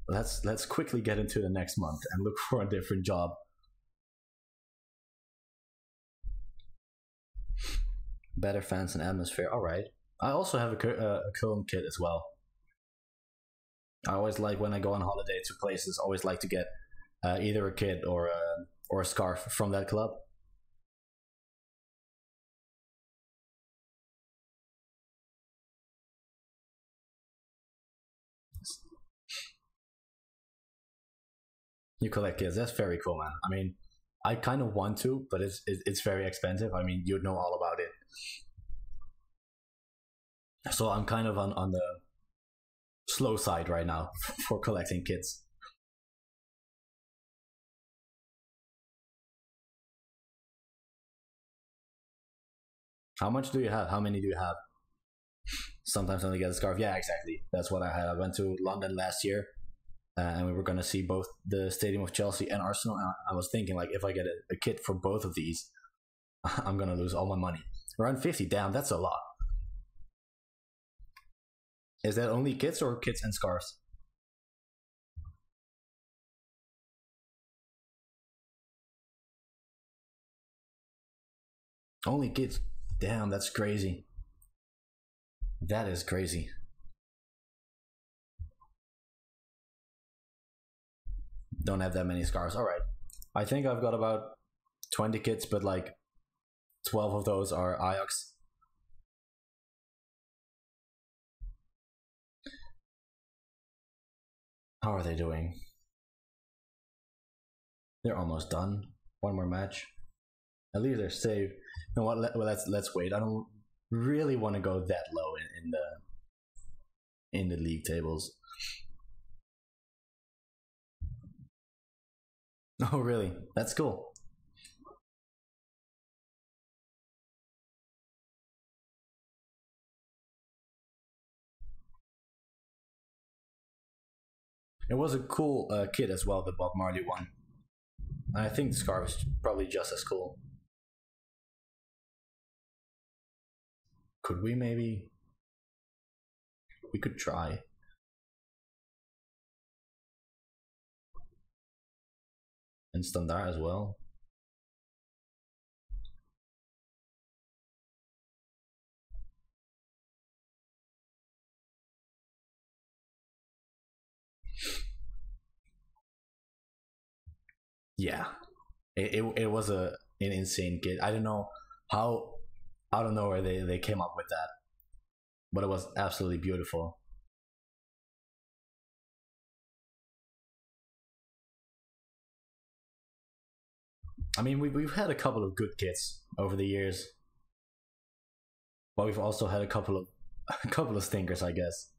let's quickly get into the next month and look for a different job. Better fans and atmosphere. All right. I also have a Cologne kit as well. I always like when I go on holiday to places. Always like to get either a kit or a scarf from that club. You collect kits. That's very cool, man. I mean, I kind of want to, but it's very expensive. I mean, you'd know all about it. So I'm kind of on the slow side right now for collecting kits. How much do you have? How many do you have? Sometimes I only get a scarf. Yeah, exactly. That's what I had. I went to London last year, and we were gonna see both the Stadium of Chelsea and Arsenal. And I was thinking, like, if I get a kit for both of these, I'm gonna lose all my money. Around 50. Damn, that's a lot. Is that only kits or kits and scarves? Only kits. Damn, that's crazy. That is crazy. Don't have that many scarves. All right. I think I've got about 20 kits, but like 12 of those are Ajax. How are they doing? They're almost done. One more match. At least they're safe. You know what? Let's wait. I don't really want to go that low in the league tables. Oh, really? That's cool. It was a cool kit as well, the Bob Marley one. I think the scarf is probably just as cool. Could we maybe? We could try. And standard as well. Yeah, it was an insane kit. I don't know how out of nowhere they came up with that, but it was absolutely beautiful. I mean, we've had a couple of good kits over the years, but we've also had a couple of a couple of stinkers, I guess.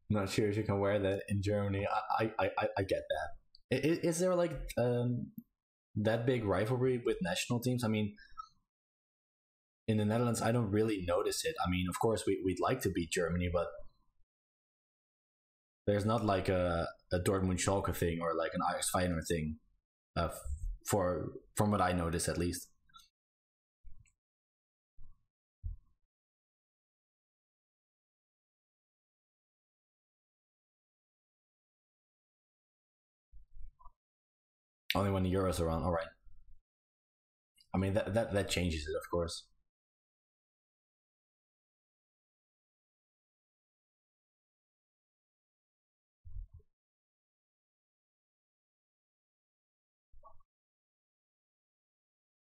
Not sure if you can wear that in Germany. I get that. Is there like that big rivalry with national teams? I mean, in the Netherlands, I don't really notice it. I mean, of course, we'd like to beat Germany, but there's not like a Dortmund Schalke thing or like an Ajax Feyenoord thing, uh, for from what I notice at least. Only when the Euros are on. All right. I mean that changes it, of course.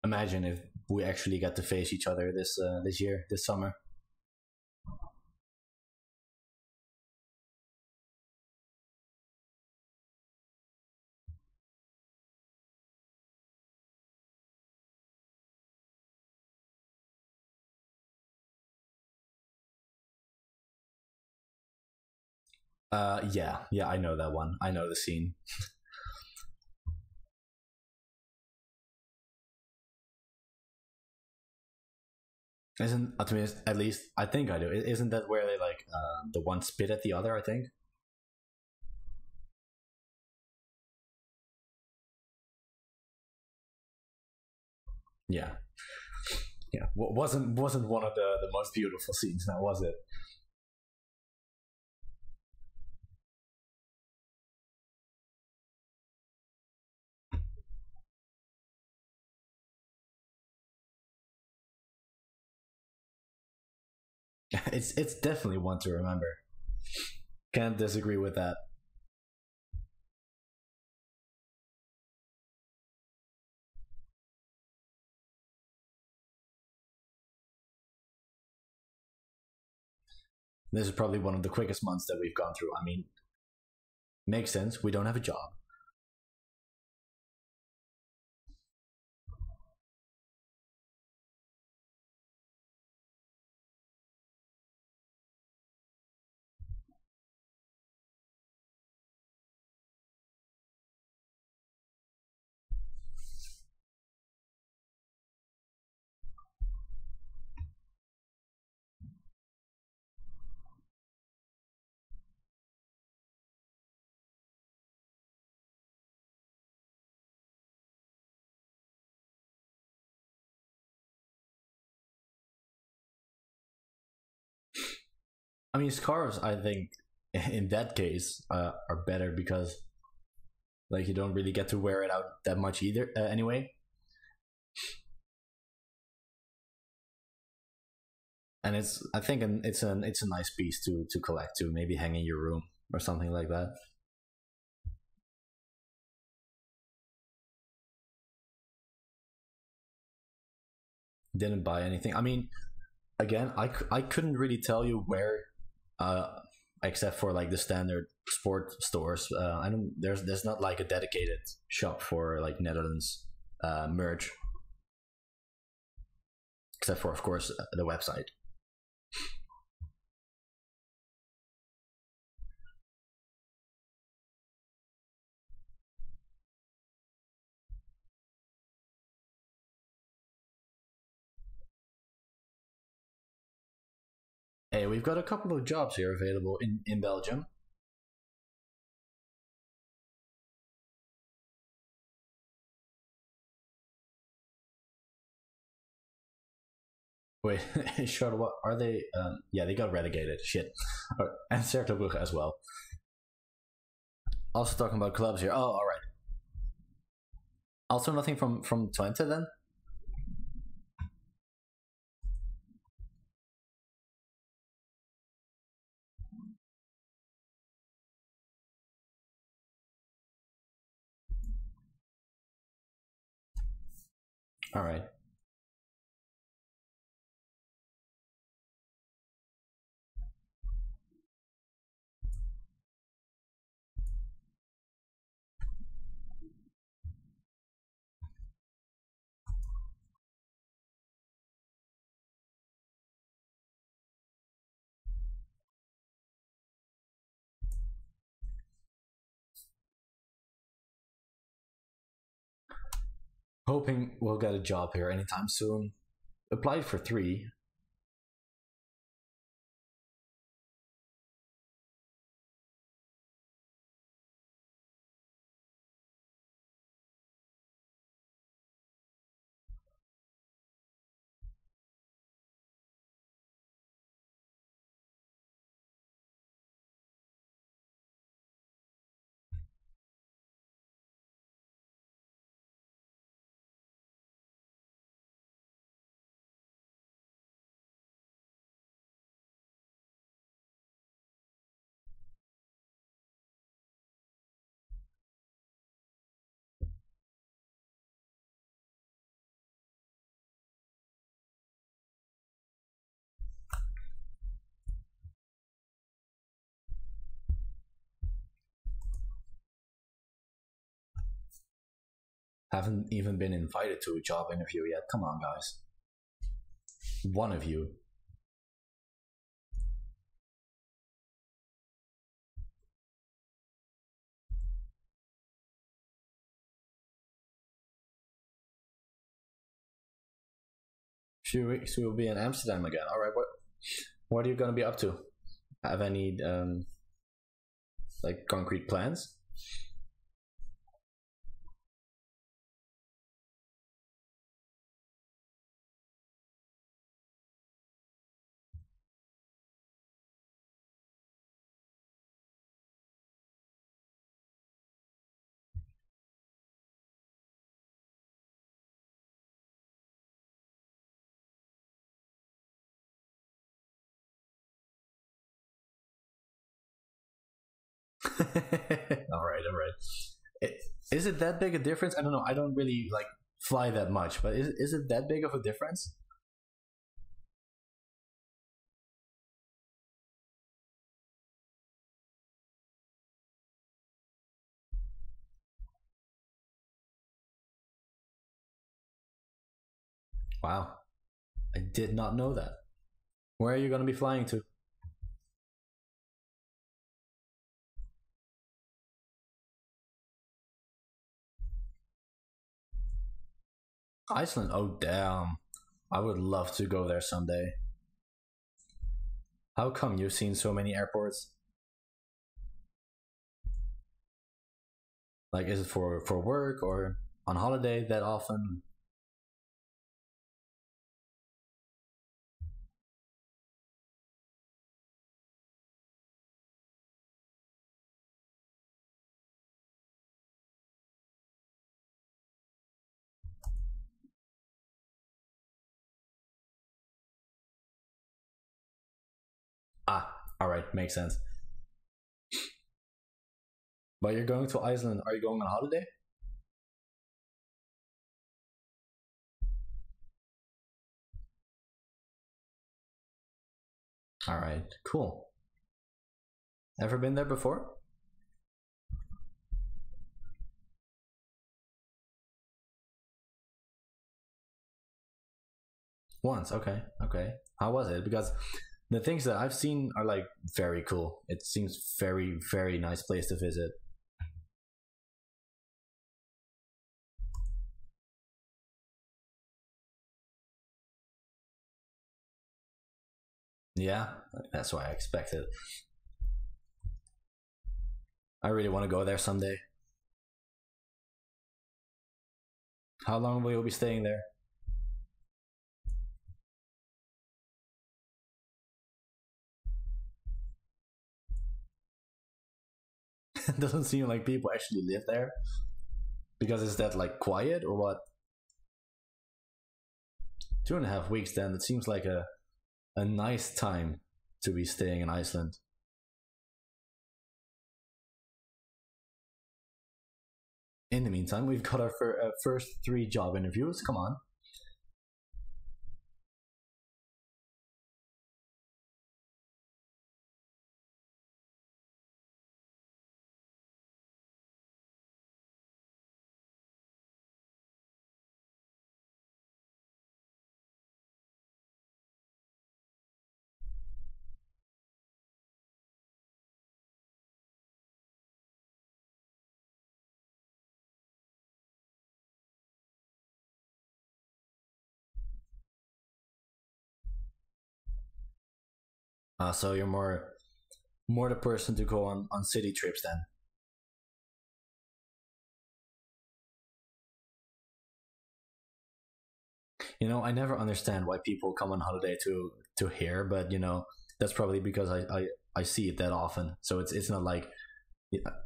Imagine if we actually got to face each other this year, this summer. Yeah, yeah, I know that one. I know the scene. Isn't at least I think I do. Isn't that where they like the one spit at the other? I think. Yeah, yeah. Wasn't one of the most beautiful scenes now, was it? It's definitely one to remember. Can't disagree with that. This is probably one of the quickest months that we've gone through. I mean, makes sense. We don't have a job. I mean, scarves. I think in that case are better because like you don't really get to wear it out that much either. Anyway, and it's I think it's a nice piece to collect to maybe hang in your room or something like that. Didn't buy anything. I mean, again, I couldn't really tell you where, uh, except for like the standard sport stores. I don't there's not like a dedicated shop for like Netherlands merch, except for of course the website. Hey, we've got a couple of jobs here available in Belgium. Wait, sure. What are they? Yeah, they got relegated. Shit, and Certobrugge as well. Also talking about clubs here. Oh, all right. Also nothing from Twente then. All right. Hoping we'll get a job here anytime soon. Applied for three. Haven't even been invited to a job interview yet. Come on, guys. One of you. few weeks we will be in Amsterdam again. All right, what are you gonna be up to? Have any like concrete plans? All right. Is it that big a difference? I don't know. I don't really like fly that much, but is it that big of a difference? Wow, I did not know that. Where are you going to be flying to? Iceland. Oh damn, I would love to go there someday. How come you've seen so many airports? Like, is it for work or on holiday that often? Ah, all right, makes sense. But you're going to Iceland. Are you going on holiday? All right, cool. Ever been there before? Once. Okay, okay. How was it? Because the things that I've seen are like very cool. It seems very nice place to visit. Yeah, that's why I expected. I really want to go there someday. How long will you be staying there? It doesn't seem like people actually live there. Because is that like quiet or what? 2.5 weeks then. It seems like a nice time to be staying in Iceland. In the meantime, we've got our first three job interviews. Come on. So you're more the person to go on city trips then. I never understand why people come on holiday to here, but that's probably because I see it that often. So it's not like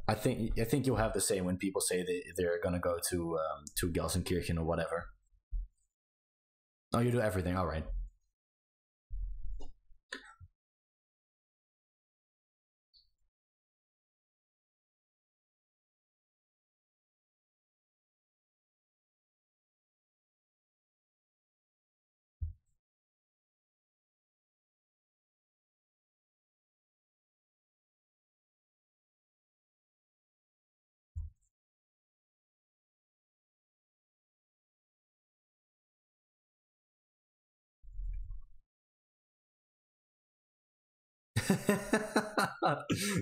I think you'll have the same when people say they're gonna go to Gelsenkirchen or whatever. Oh, you do everything. All right.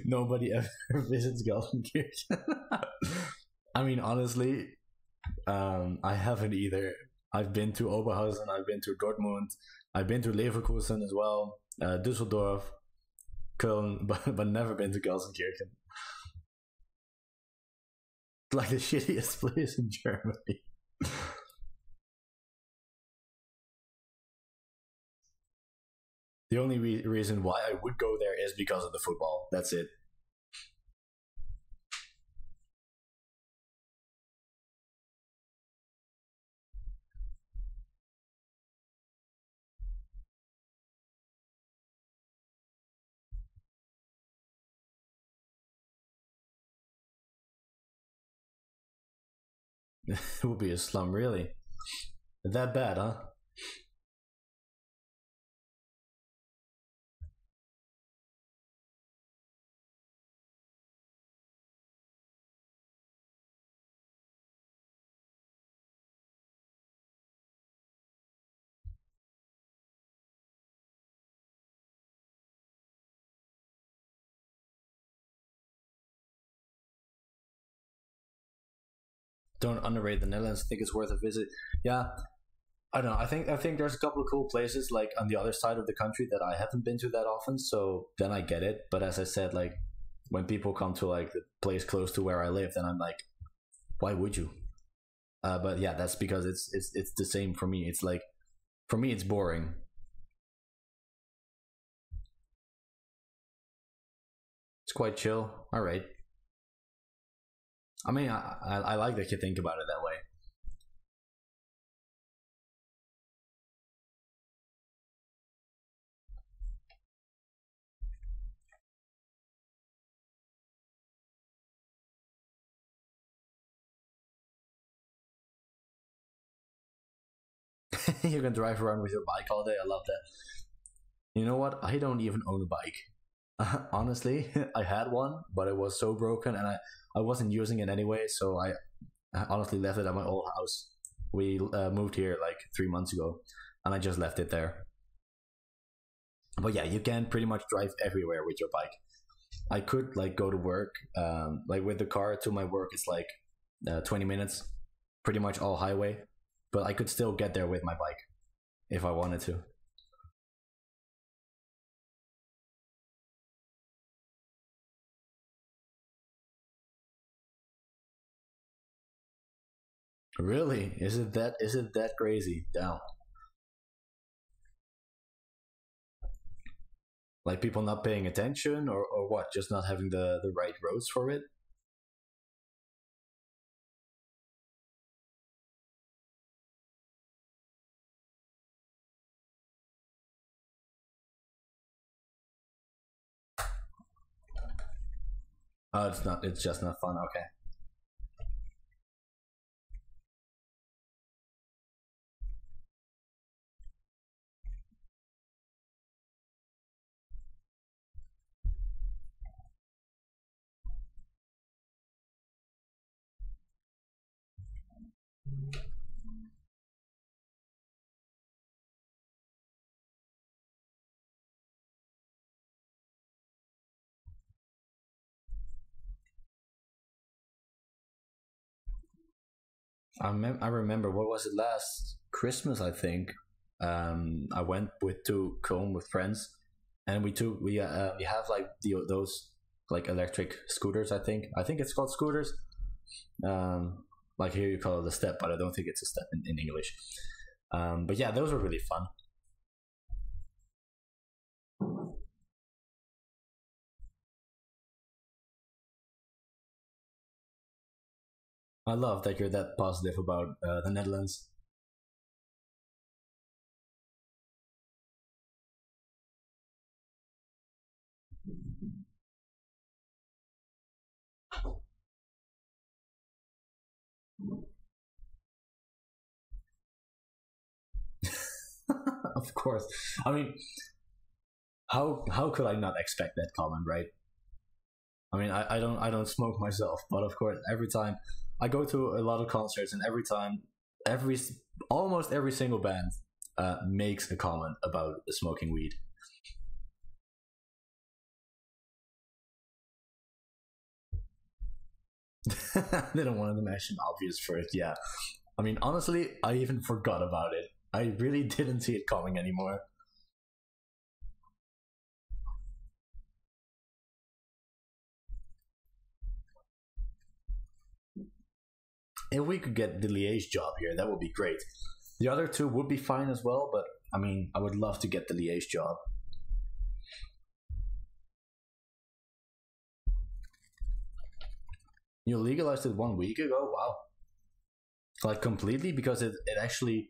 Nobody ever visits Gelsenkirchen. I mean, honestly, I haven't either. I've been to Oberhausen, I've been to Dortmund, I've been to Leverkusen as well, Düsseldorf, Köln, but never been to Gelsenkirchen. Like the shittiest place in Germany. The only reason why I would go there is because of the football. That's it. It would be a slum, really. That bad, huh? Don't underrate the Netherlands. I think it's worth a visit. Yeah, I don't know. I think there's a couple of cool places like on the other side of the country that I haven't been to that often. So then I get it. But as I said, like when people come to like the place close to where I live, then I'm like, why would you? But yeah, that's because it's the same for me. It's like for me, it's boring. It's quite chill. All right. I mean, I like that you think about it that way. You can drive around with your bike all day. I love that. You know what? I don't even own a bike. Honestly, I had one, but it was so broken, and I wasn't using it anyway. So I honestly left it at my old house. We moved here like 3 months ago, and I just left it there. But yeah, you can pretty much drive everywhere with your bike. I could like go to work, like with the car to my work. It's like 20 minutes, pretty much all highway. But I could still get there with my bike if I wanted to. Really? Is it that crazy? Down. Like people not paying attention or what? Just not having the right roads for it? Oh, it's not. It's just not fun. Okay. I remember what was it last Christmas? I think. I went with to Cologne with friends, and we have like those like electric scooters. I think it's called scooters. Like here you call it a step, but I don't think it's a step in English. But yeah, those were really fun. I love that you're that positive about the Netherlands. Of course. I mean, how could I not expect that comment, right? I mean, I don't smoke myself, but of course, every time I go to a lot of concerts, and every time, every almost every single band makes a comment about smoking weed. They don't want to mention obvious first, yeah. I mean, honestly, I even forgot about it. I really didn't see it coming anymore. If we could get the Liège job here, that would be great. The other two would be fine as well, but I mean, I would love to get the Liège job. You legalized it 1 week ago? Wow. Like completely? Because it actually,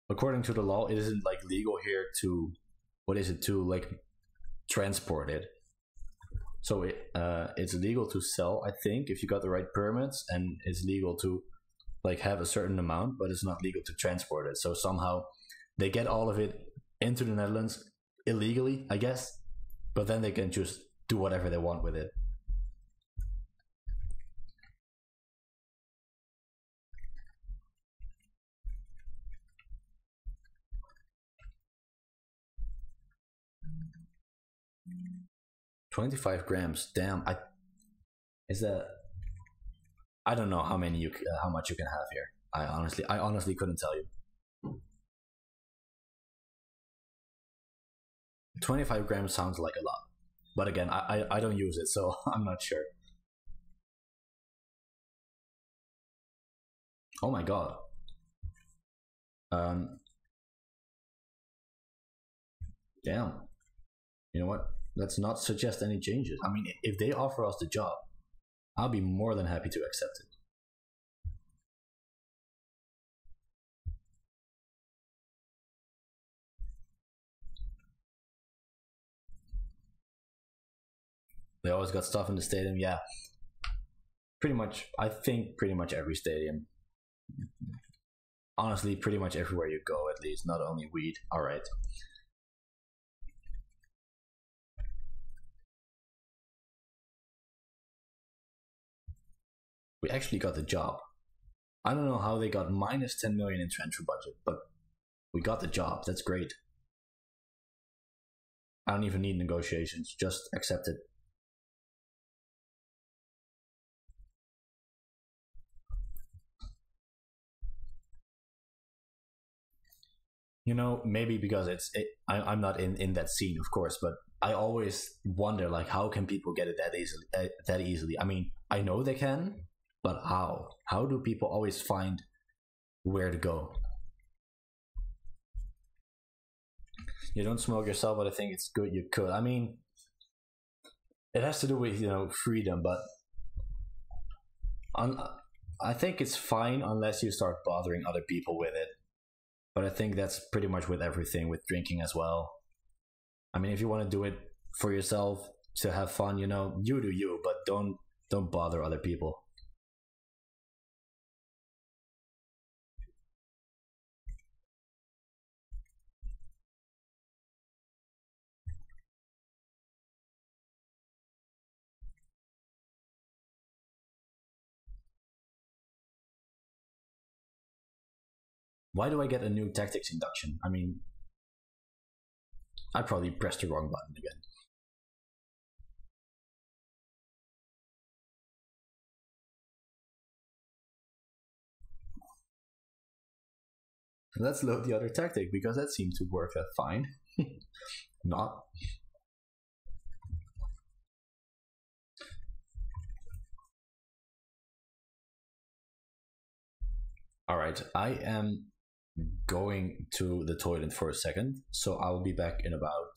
according to the law, it isn't like legal here to, what is it, to like transport it. So it's legal to sell, I think, if you got the right permits, and it's legal to like have a certain amount, but it's not legal to transport it. So somehow they get all of it into the Netherlands illegally, I guess, but then they can just do whatever they want with it. 25 grams. Damn. I is that I don't know how many how much you can have here. I honestly couldn't tell you. 25 grams sounds like a lot, but again, I don't use it, so I'm not sure. Oh my god. Um, damn. You know what? Let's not suggest any changes. I mean, if they offer us the job, I'll be more than happy to accept it. They always got stuff in the stadium. Yeah, pretty much. I think pretty much every stadium. Honestly, pretty much everywhere you go, at least. Not only weed. All right. We actually got the job. I don't know how they got minus 10 million in transfer budget, but we got the job. That's great. I don't even need negotiations. Just accept it. You know, maybe because I'm not in that scene, of course, but I always wonder, like, how can people get it that easily? That easily. I mean, I know they can, but how? How do people always find where to go? You don't smoke yourself, but I think it's good you could. I mean, it has to do with freedom, but un- I think it's fine unless you start bothering other people with it. But I think that's pretty much with everything, with drinking as well. I mean, if you want to do it for yourself to have fun, you do you, but don't bother other people. Why do I get a new tactics induction? I mean, I probably pressed the wrong button again. Let's load the other tactic because that seemed to work fine. Not. All right, I am going to the toilet for a second, so I will be back in about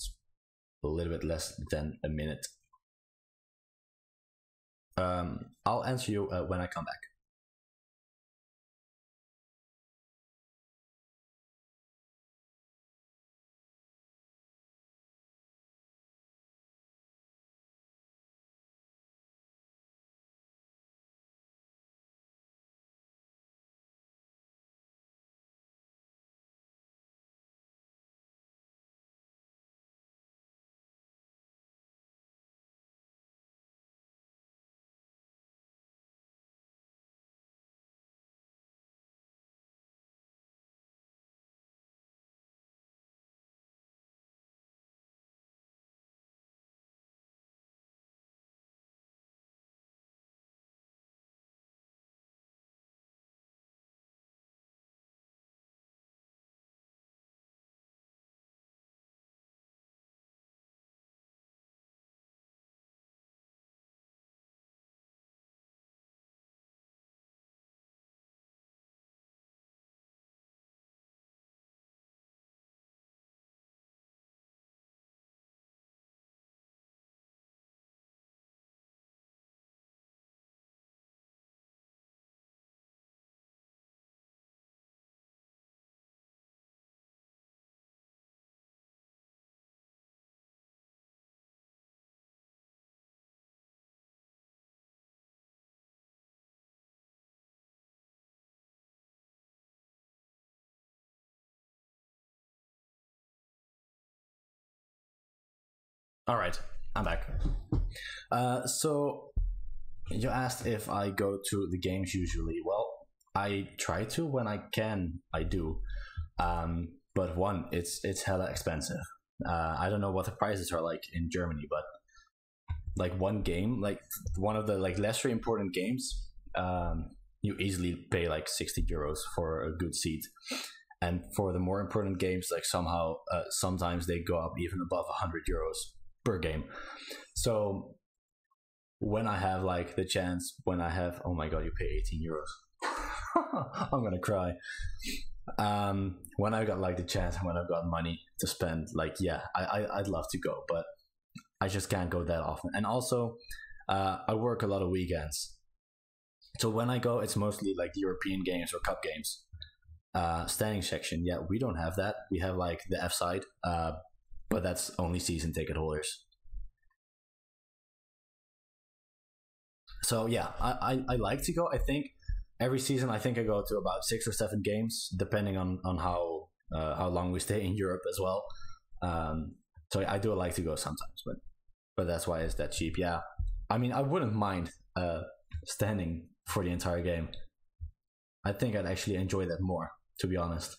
a little bit less than a minute. I'll answer you when I come back. All right, I'm back. So you asked if I go to the games usually. Well, I try to when I can. I do, but one, it's hella expensive. I don't know what the prices are like in Germany, but like one game, like one of the like lesser important games, you easily pay like 60 euros for a good seat. And for the more important games, like sometimes they go up even above 100 euros per game. So when I have like the chance, oh my god, you pay 18 euros. I'm gonna cry. When I got like the chance and when I've got money to spend, like, yeah, I'd love to go, but I just can't go that often. And also, I work a lot of weekends. So when I go, it's mostly like European games or cup games. Standing section, yeah, we don't have that. We have like the F side, but that's only season ticket holders. So yeah, I like to go. I think every season I go to about 6 or 7 games, depending on how long we stay in Europe as well. So I do like to go sometimes, but that's why it's that cheap. Yeah, I mean, I wouldn't mind standing for the entire game. I think I'd actually enjoy that more, to be honest.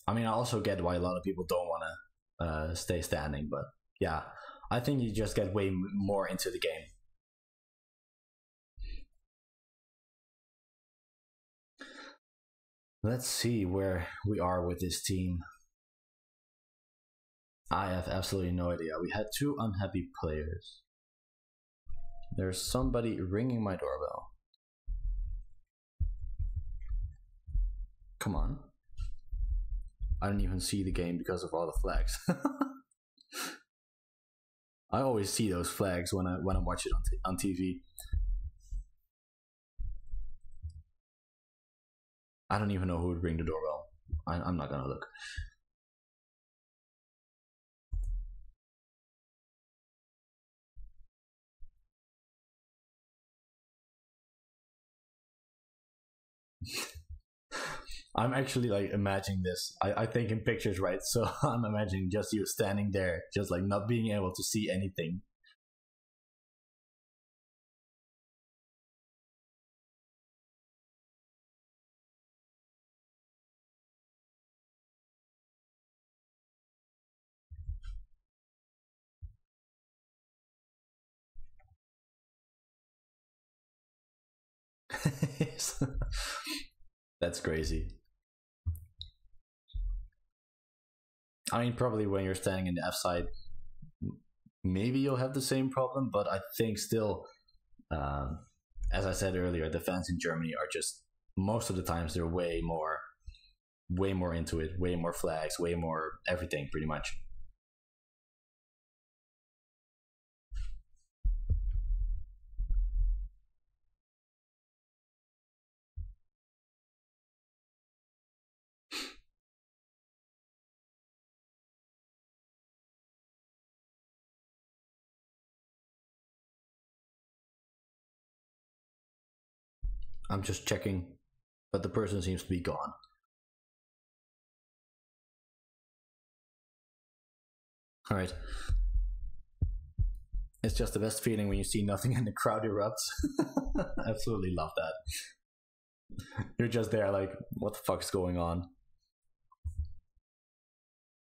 I mean, I also get why a lot of people don't want to stay standing, but yeah, I think you just get way more into the game. Let's see where we are with this team. I have absolutely no idea. We had 2 unhappy players. There's somebody ringing my doorbell. Come on. I don't even see the game because of all the flags. I always see those flags when I watch it on TV. I don't even know who would ring the doorbell. I'm not gonna look. I'm actually like imagining this. I think in pictures, right? So I'm imagining just you standing there, just like not being able to see anything. That's crazy. I mean, probably when you're standing in the F side, maybe you'll have the same problem, but I think still, as I said earlier, the fans in Germany are just, most of the times they're way more into it, way more flags, way more everything, pretty much. I'm just checking, but the person seems to be gone. All right. It's just the best feeling when you see nothing and the crowd erupts. Absolutely love that. You're just there like, what the fuck's going on?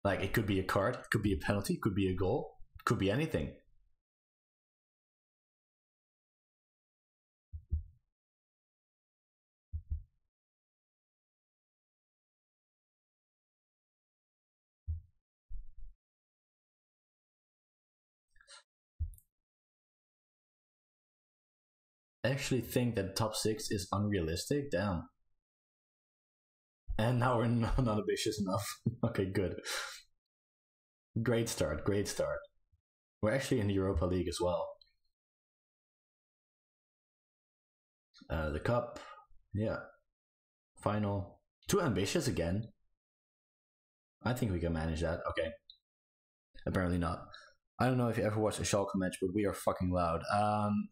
Like, it could be a card, it could be a penalty, it could be a goal, it could be anything. I actually think that top 6 is unrealistic. Damn. And now we're not ambitious enough. Okay, good. Great start, great start. We're actually in the Europa League as well. The cup, yeah. Final. Too ambitious again. I think we can manage that. Okay. Apparently not. I don't know if you ever watched a Schalke match, but we are fucking loud.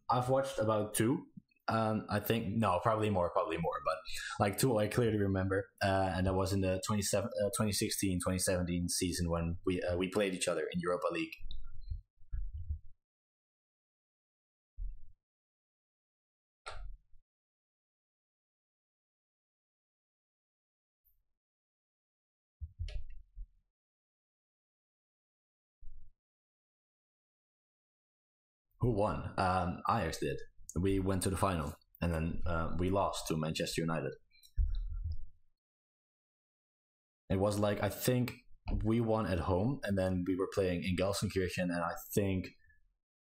I've watched about 2. I think no, probably more, but like two I clearly remember, and that was in the 2016, 2017 season when we played each other in Europa League. Who won? Ajax did. We went to the final, and then we lost to Manchester United. It was like I think we won at home, and then we were playing in Gelsenkirchen, and I think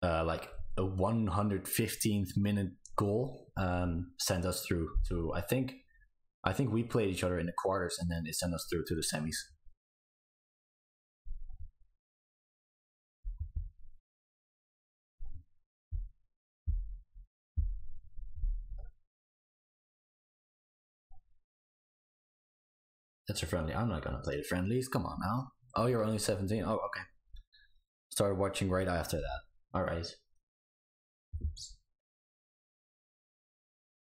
like a 115th minute goal sent us through to I think we played each other in the quarters, and then it sent us through to the semis. That's a friendly. I'm not gonna play the friendlies. Come on now. Oh, you're only 17. Oh, okay. Started watching right after that. All right.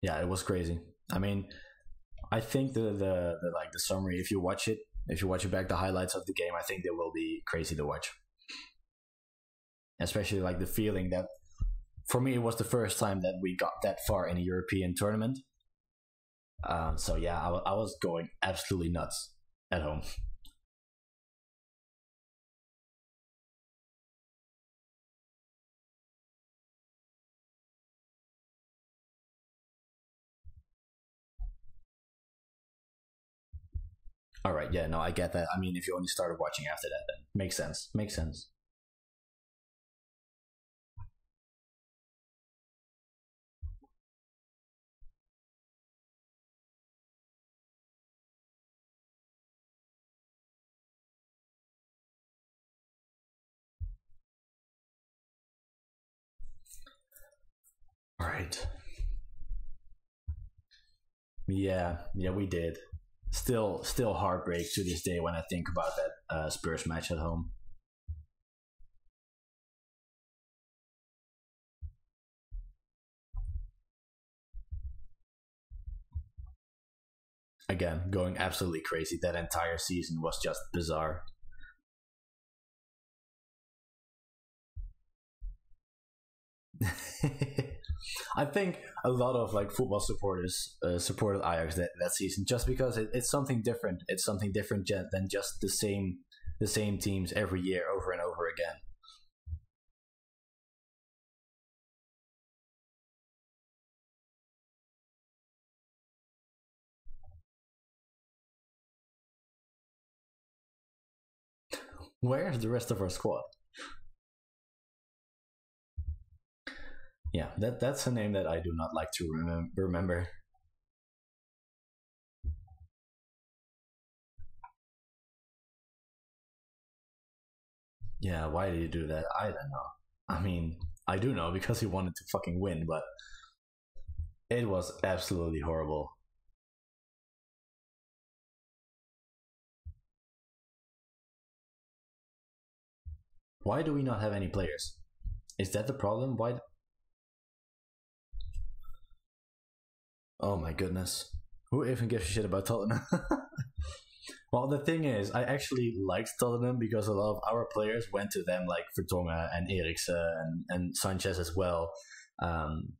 Yeah, it was crazy. I mean, I think the like the summary. If you watch it back, the highlights of the game, I think they will be crazy to watch. Especially like the feeling that for me it was the first time that we got that far in a European tournament. So yeah, I was going absolutely nuts at home. All right, yeah, no, I get that. I mean, if you only started watching after that, then makes sense. Makes sense. All right. Yeah, we did. Still heartbreak to this day when I think about that Spurs match at home. Again, going absolutely crazy. That entire season was just bizarre. I think a lot of like football supporters supported Ajax that season just because it's something different. It's something different than just the same teams every year over and over again. Where's the rest of our squad? Yeah, that's a name that I do not like to remember. Yeah, why did he do that? I don't know. I mean, I do know because he wanted to fucking win, but it was absolutely horrible. Why do we not have any players? Is that the problem? Why? Oh my goodness. Who even gives a shit about Tottenham? Well, the thing is, I actually liked Tottenham because a lot of our players went to them, like Vertongen and Eriksen and Sanchez as well. Um,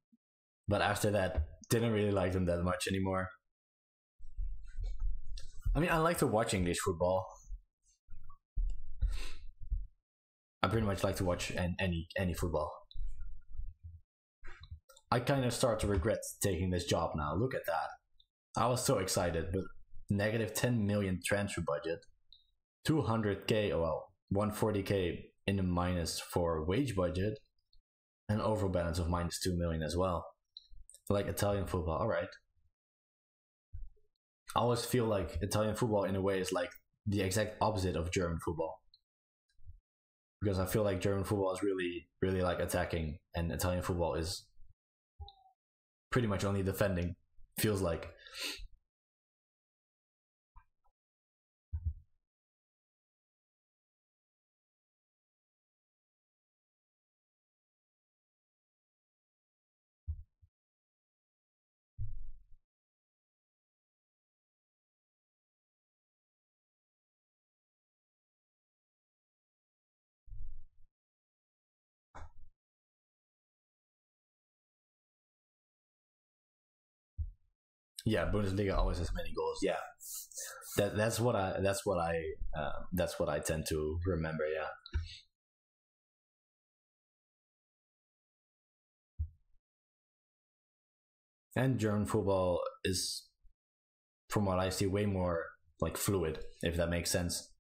but after that, didn't really like them that much anymore. I mean, I like to watch English football. I pretty much like to watch any football. I kind of start to regret taking this job now. Look at that. I was so excited, but negative 10 million transfer budget, 200k, well, 140k in the minus for wage budget, and overbalance of minus 2 million as well. Like Italian football, all right. I always feel like Italian football in a way is like the exact opposite of German football because I feel like German football is really like attacking, and Italian football is pretty much only defending. Feels like. Yeah, Bundesliga always has many goals. Yeah, that's what I tend to remember. Yeah. And German football is, from what I see, way more like fluid, if that makes sense.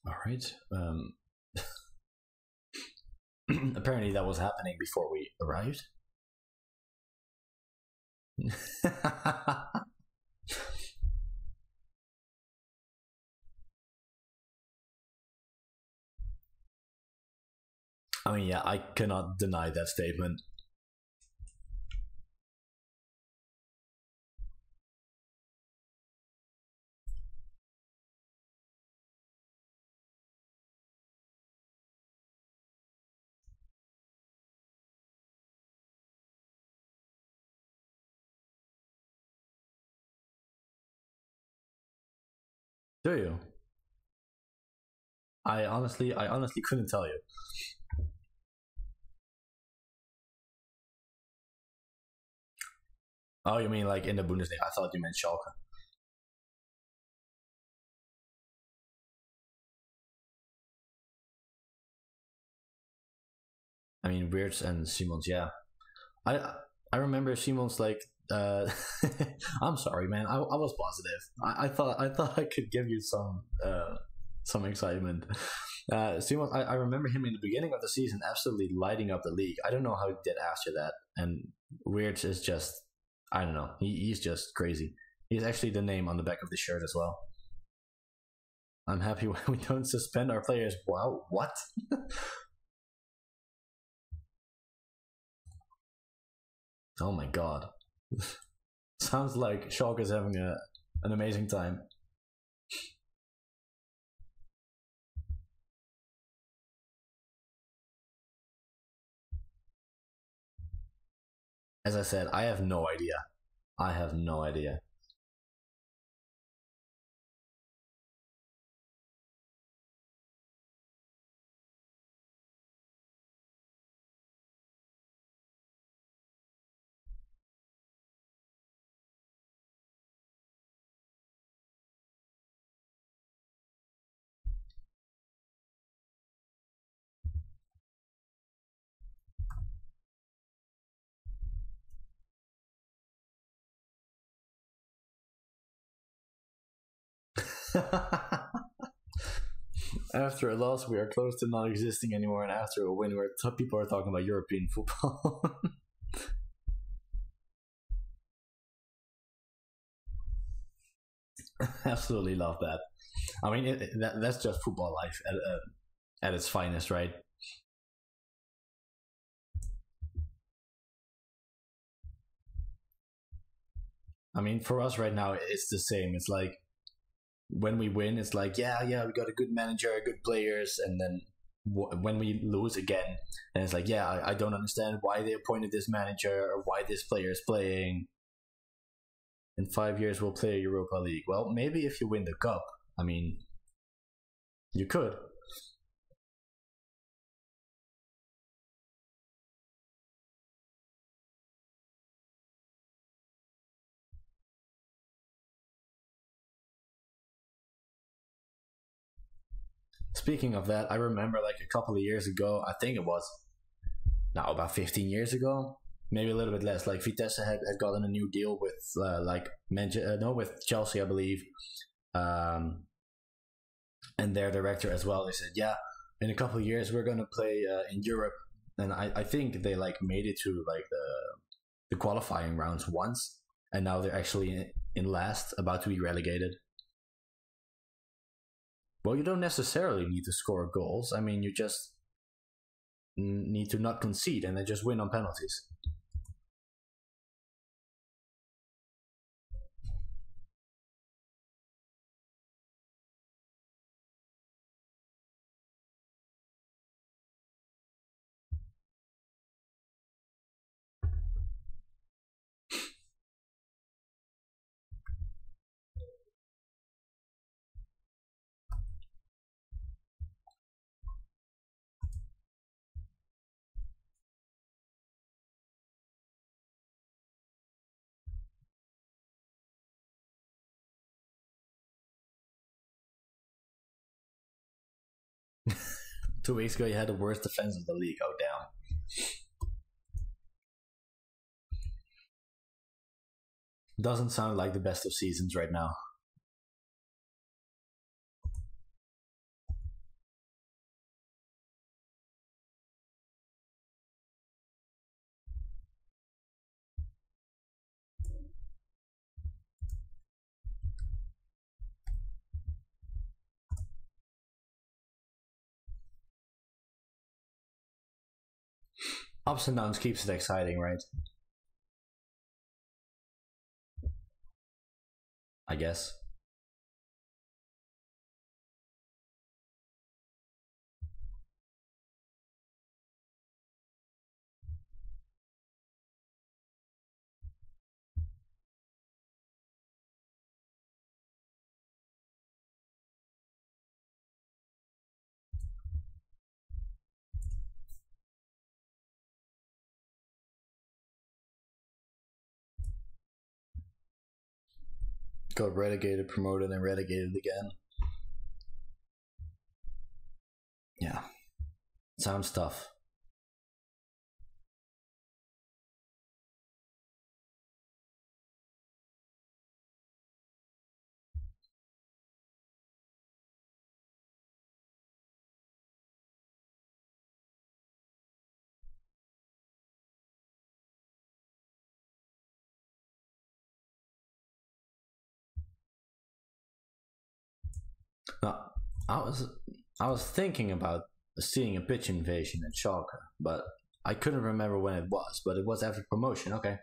All right. Apparently, that was happening before we arrived. I mean, yeah, I cannot deny that statement. Do you? I honestly couldn't tell you. Oh, you mean like in the Bundesliga? I thought you meant Schalke. I mean, Weirds and Simons. Yeah, I I remember Simons like. I'm sorry, man. I was positive. I thought I could give you some excitement. Simons, I remember him in the beginning of the season absolutely lighting up the league. I don't know how he did after that. And Weirds is just, I don't know. He's just crazy. He's actually the name on the back of the shirt as well. I'm happy when we don't suspend our players. Wow, what? Oh my god. Sounds like Schalke is having an amazing time. As I said, I have no idea. I have no idea. After a loss, we are close to not existing anymore, and after a win, where people are talking about European football. Absolutely love that. I mean, that's just football life at its finest, right? I mean, for us right now, it's the same. It's like when we win, it's like, yeah, yeah, we got a good manager, good players, and then when we lose again, and it's like, yeah, I don't understand why they appointed this manager or why this player is playing. In 5 years, we'll play a Europa League. Well, maybe if you win the cup, I mean, you could. Speaking of that, I remember like a couple of years ago, I think it was now about 15 years ago, maybe a little bit less. Like Vitesse had gotten a new deal with no, with Chelsea, I believe, um, and their director as well. They said, yeah, in a couple of years we're gonna play in Europe. and I think they like made it to like the qualifying rounds once, and now they're actually in last, about to be relegated. Well, you don't necessarily need to score goals. I mean, you just need to not concede and then just win on penalties. Two weeks ago, you had the worst defense of the league. Oh, damn. Doesn't sound like the best of seasons right now. Ups and downs keeps it exciting, right? I guess. Got relegated, promoted, and relegated again. Yeah. Sounds tough. Now, I was thinking about seeing a pitch invasion at Schalke, but I couldn't remember when it was. But it was after promotion. Okay.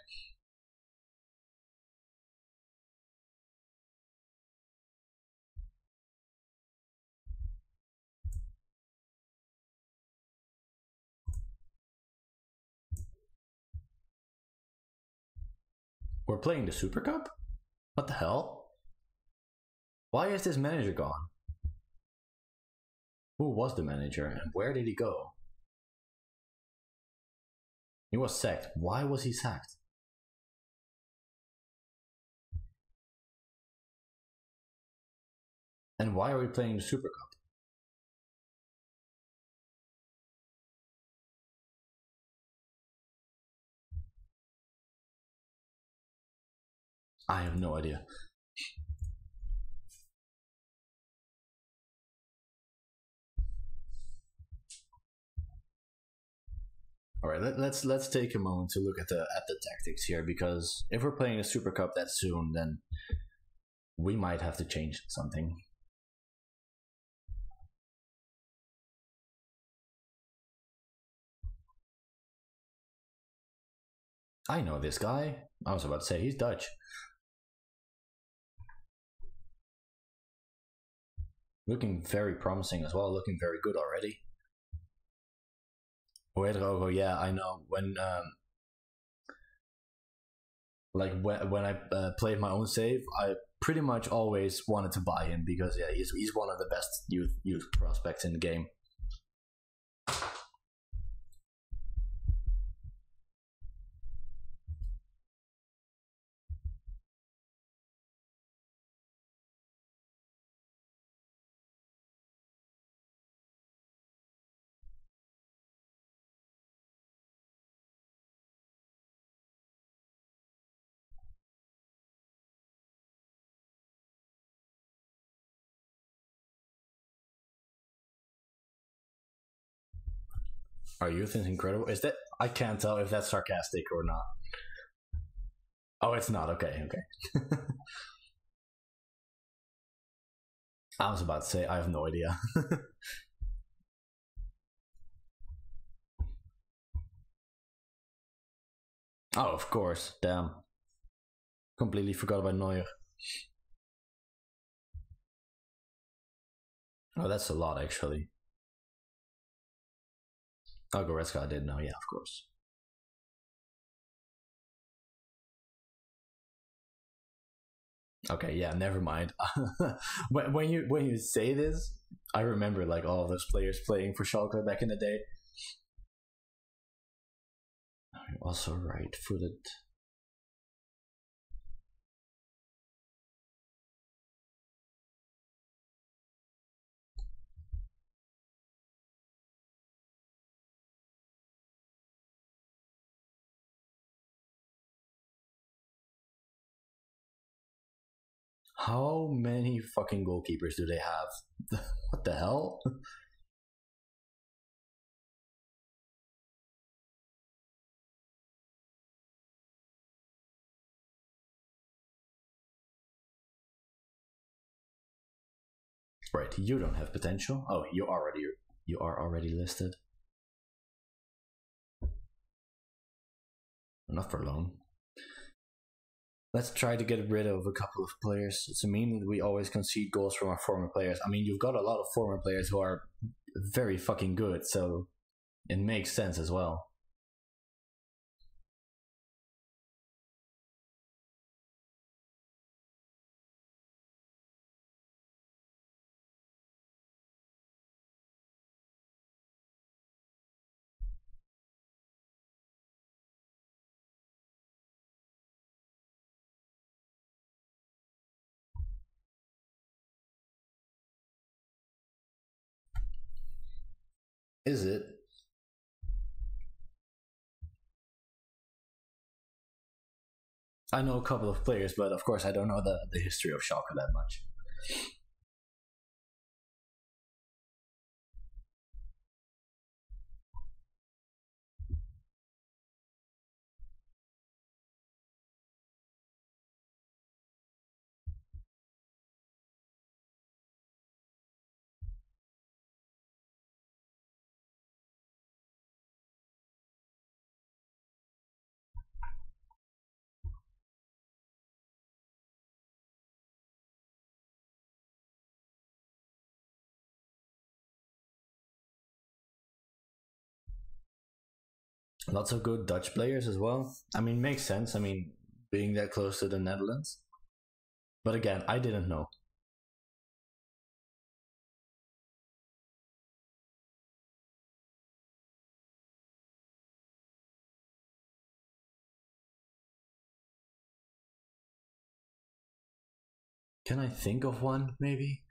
We're playing the Super Cup? What the hell? Why is this manager gone? Who was the manager and where did he go? He was sacked. Why was he sacked? And why are we playing the Super Cup? I have no idea. All right, let's take a moment to look at the tactics here, because if we're playing a Super Cup that soon, then we might have to change something. I know this guy. I was about to say he's Dutch. Looking very promising as well. Looking very good already. Pedro, yeah, I know. When I played my own save, I pretty much always wanted to buy him because yeah, he's one of the best youth prospects in the game. Our youth is incredible. Is that? I can't tell if that's sarcastic or not. Oh, it's not. Okay, okay. I was about to say I have no idea. Oh, of course. Damn. Completely forgot about Neuer. Oh, that's a lot actually. Oh, Goretzka, I didn't know. Yeah, of course. Okay, yeah, never mind. when you say this, I remember like all those players playing for Schalke back in the day. Also right-footed. How many fucking goalkeepers do they have? What the hell? Right, you don't have potential. Oh, you are already listed. Not for long. Let's try to get rid of a couple of players. It's mean that we always concede goals from our former players. I mean, you've got a lot of former players who are very fucking good, so it makes sense as well. Is it? I know a couple of players, but of course I don't know the history of Schalke that much. Lots of good Dutch players as well. I mean, makes sense. I mean, being that close to the Netherlands. But again, I didn't know. Can I think of one, maybe?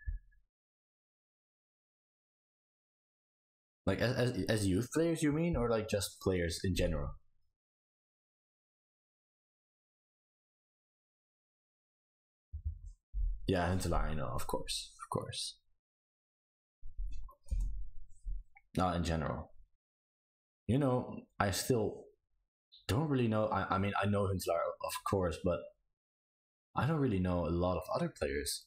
Like as youth players, you mean, or like just players in general? Yeah, Huntelaar, I know, of course, of course. Not in general. I still don't really know. I mean, I know Huntelaar, of course, but I don't really know a lot of other players.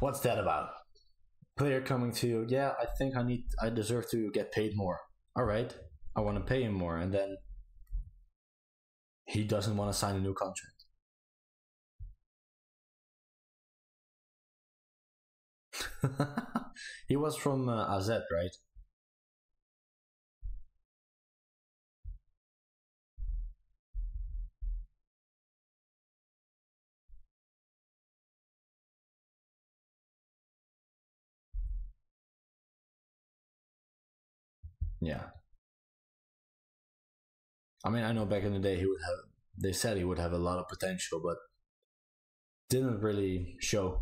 What's that about? Player coming to you, yeah, I deserve to get paid more. All right, I want to pay him more, and then he doesn't want to sign a new contract. He was from AZ, right? Yeah. I mean, I know back in the day they said he would have a lot of potential, but didn't really show.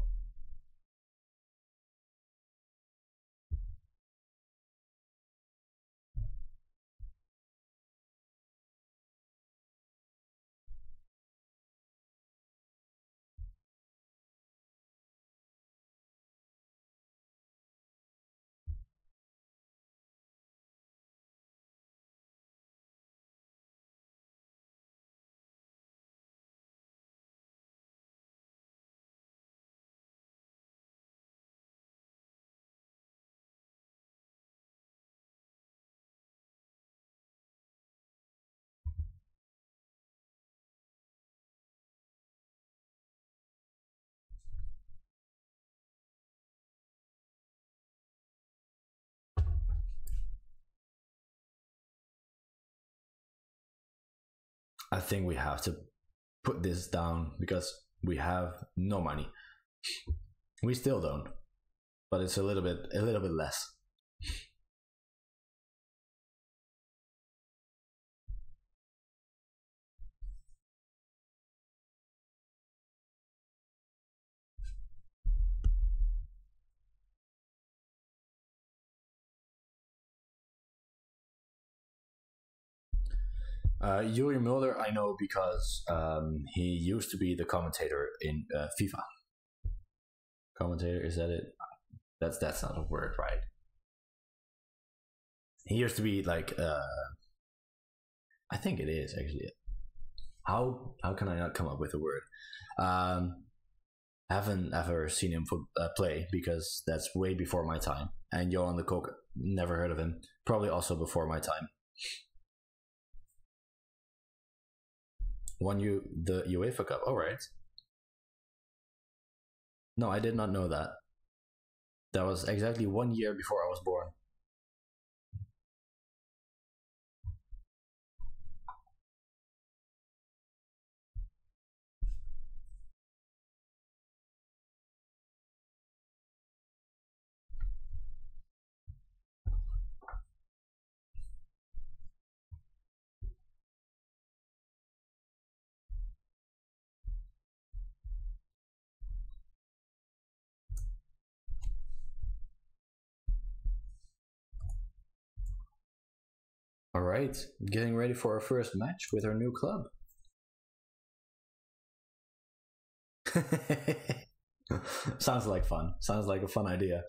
I think we have to put this down because we have no money. We still don't, but it's a little bit less. Yuri Mulder, I know because he used to be the commentator in FIFA. Commentator, is that it? That's not a word, right? He used to be like, I think it is actually. How can I not come up with a word? Haven't ever seen him play because that's way before my time. And Johan de Kok, never heard of him. Probably also before my time. Won you the UEFA Cup. All right. No, I did not know that. That was exactly 1 year before I was born. All right, getting ready for our first match with our new club. Sounds like fun. Sounds like a fun idea.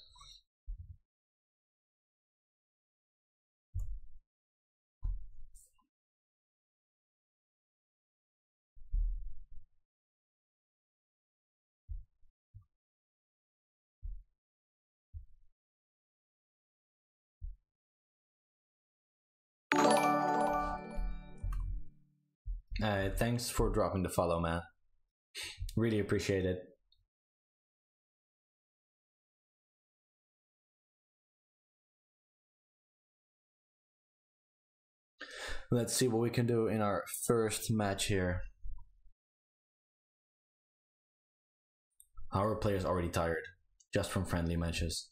Thanks for dropping the follow, man. Really appreciate it. Let's see what we can do in our first match here. Our player's already tired, just from friendly matches.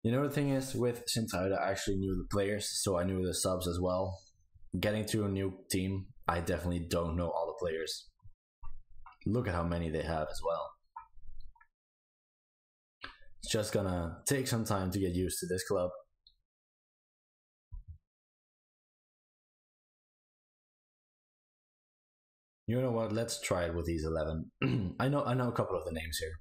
You know, the thing is, with sint-truiden, I actually knew the players, so I knew the subs as well. Getting to a new team, I definitely don't know all the players. Look at how many they have as well. It's just gonna take some time to get used to this club. You know what? Let's try it with these 11. I know a couple of the names here.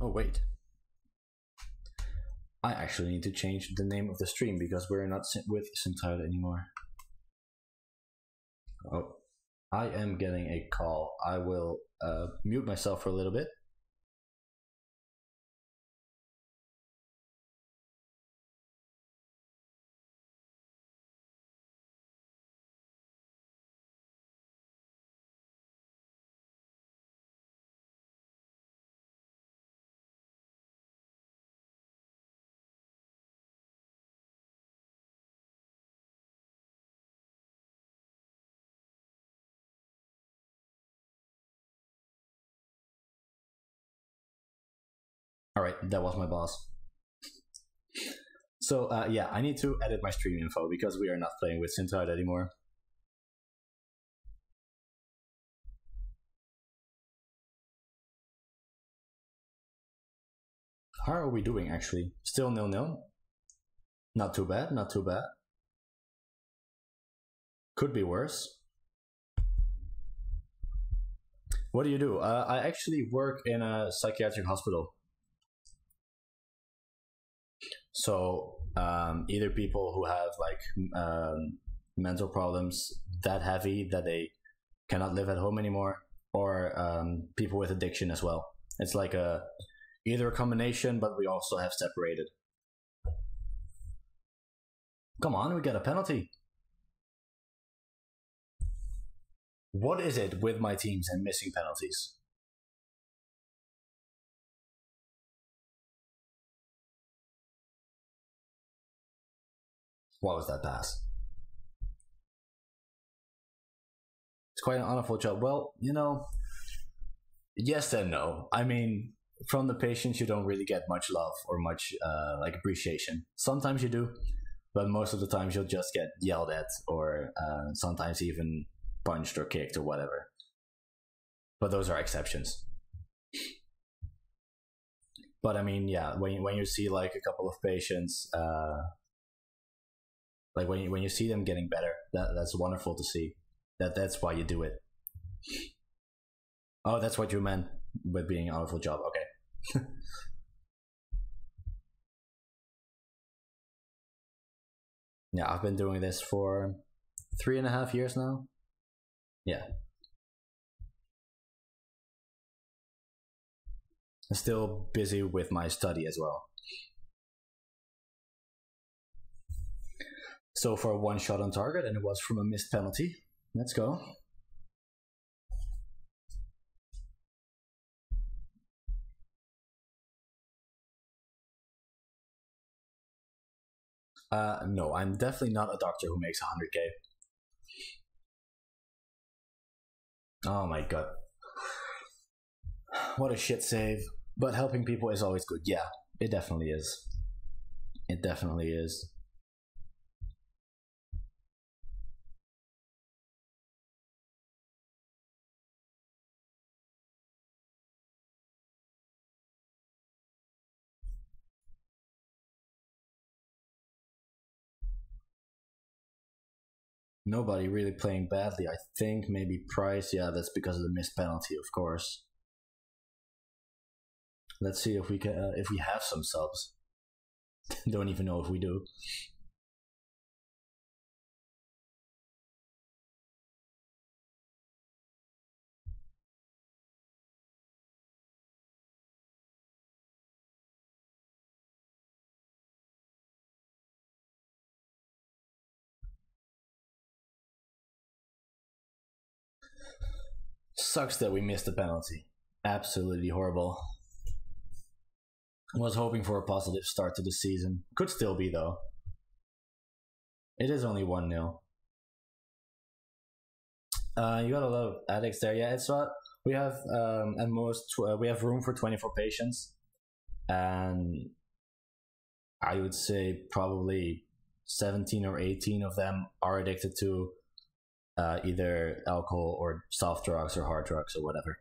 Oh wait, I actually need to change the name of the stream because we're not with sint-truiden anymore. Oh, I am getting a call. I will mute myself for a little bit. All right, that was my boss. So yeah, I need to edit my stream info because we are not playing with sint-truiden anymore. How are we doing actually? Still 0-0. Not too bad, not too bad. Could be worse. What do you do? I actually work in a psychiatric hospital. So either people who have like mental problems that heavy that they cannot live at home anymore, or people with addiction as well. It's like either a combination, but we also have separated. Come on, we got a penalty. What is it with my teams and missing penalties? What was that pass? It's quite an honorable job. Well, you know, yes and no. I mean, from the patients, you don't really get much love or much like appreciation. Sometimes you do, but most of the times you'll just get yelled at or sometimes even punched or kicked or whatever. But those are exceptions. But I mean, yeah, when you see like a couple of patients, like when you see them getting better, that's wonderful to see. That's why you do it. Oh, that's what you meant with being an honorable job. Okay. Yeah, I've been doing this for 3.5 years now. Yeah. I'm still busy with my study as well. So for one shot on target, and it was from a missed penalty. Let's go. No, I'm definitely not a doctor who makes 100K. Oh my god. What a shit save. But helping people is always good. Yeah, it definitely is. It definitely is. Nobody really playing badly. I think maybe Price. Yeah, that's because of the missed penalty, of course. Let's see if we can, if we have some subs. Don't even know if we do. Sucks that we missed the penalty. Absolutely horrible. Was hoping for a positive start to the season. Could still be though. It is only 1-0. You got a lot of addicts there. Yeah, it's not. We have at most we have room for 24 patients, and I would say probably 17 or 18 of them are addicted to either alcohol or soft drugs or hard drugs or whatever.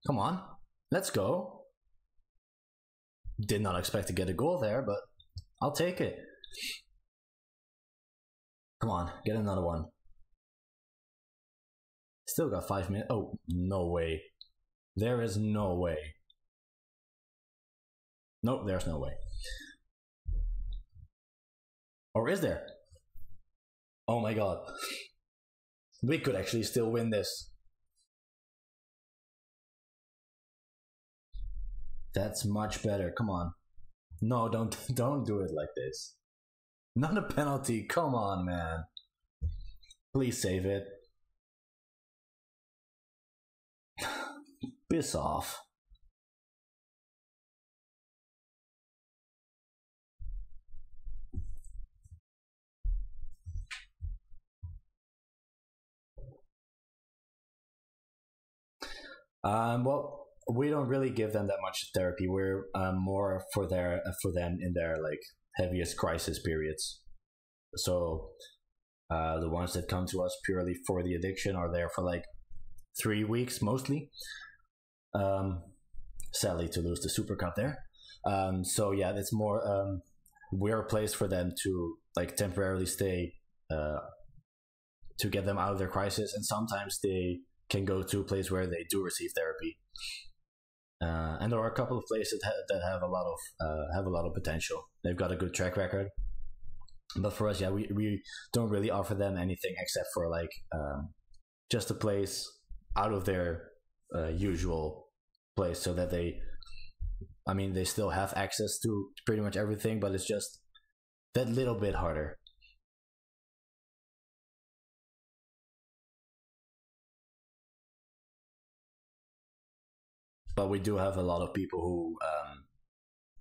Come on, let's go. Did not expect to get a goal there, but I'll take it. Come on, get another one. Still got 5 minutes. Oh, no way. There is no way. Nope, there's no way. Or is there? Oh my god. We could actually still win this. That's much better. Come on. No, don't do it like this. Not a penalty. Come on, man. Please save it. Piss off. Well, we don't really give them that much therapy. We're more for them in their like heaviest crisis periods. So the ones that come to us purely for the addiction are there for like 3 weeks mostly. Sadly, to lose the Super Cup there. So yeah, it's more we're a place for them to like temporarily stay to get them out of their crisis, and sometimes they can go to a place where they do receive therapy. And there are a couple of places that have a lot of potential. They've got a good track record, but for us, yeah, we don't really offer them anything except for like just a place out of their usual place, so that they still have access to pretty much everything, but it's just that little bit harder. But we do have a lot of people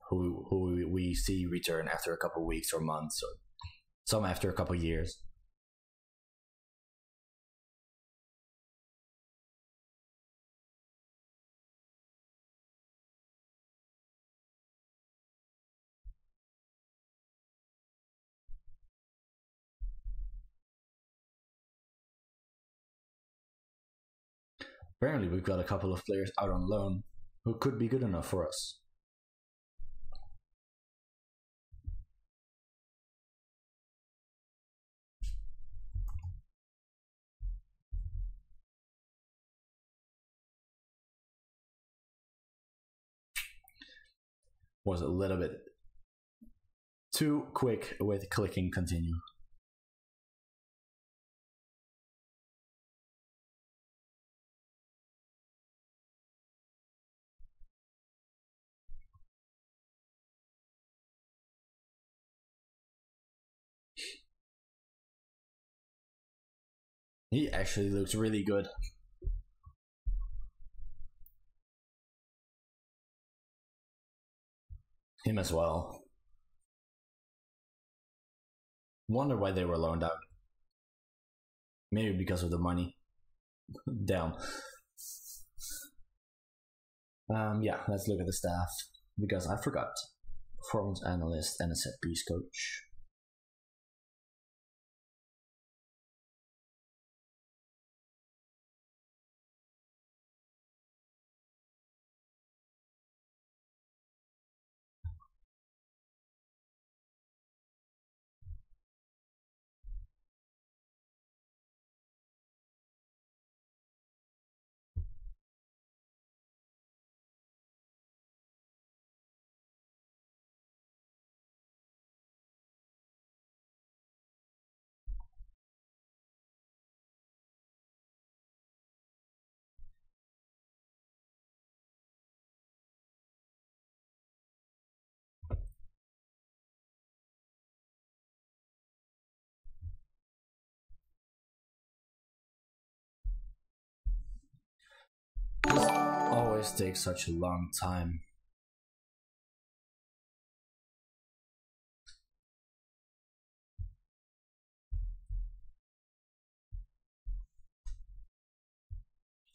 who we see return after a couple of weeks or months, or some after a couple of years. Apparently, we've got a couple of players out on loan who could be good enough for us. Was a little bit too quick with clicking continue. He actually looks really good. Him as well. Wonder why they were loaned out. Maybe because of the money. Damn. Yeah, let's look at the staff, because I forgot. Performance analyst and a set piece coach. This always takes such a long time.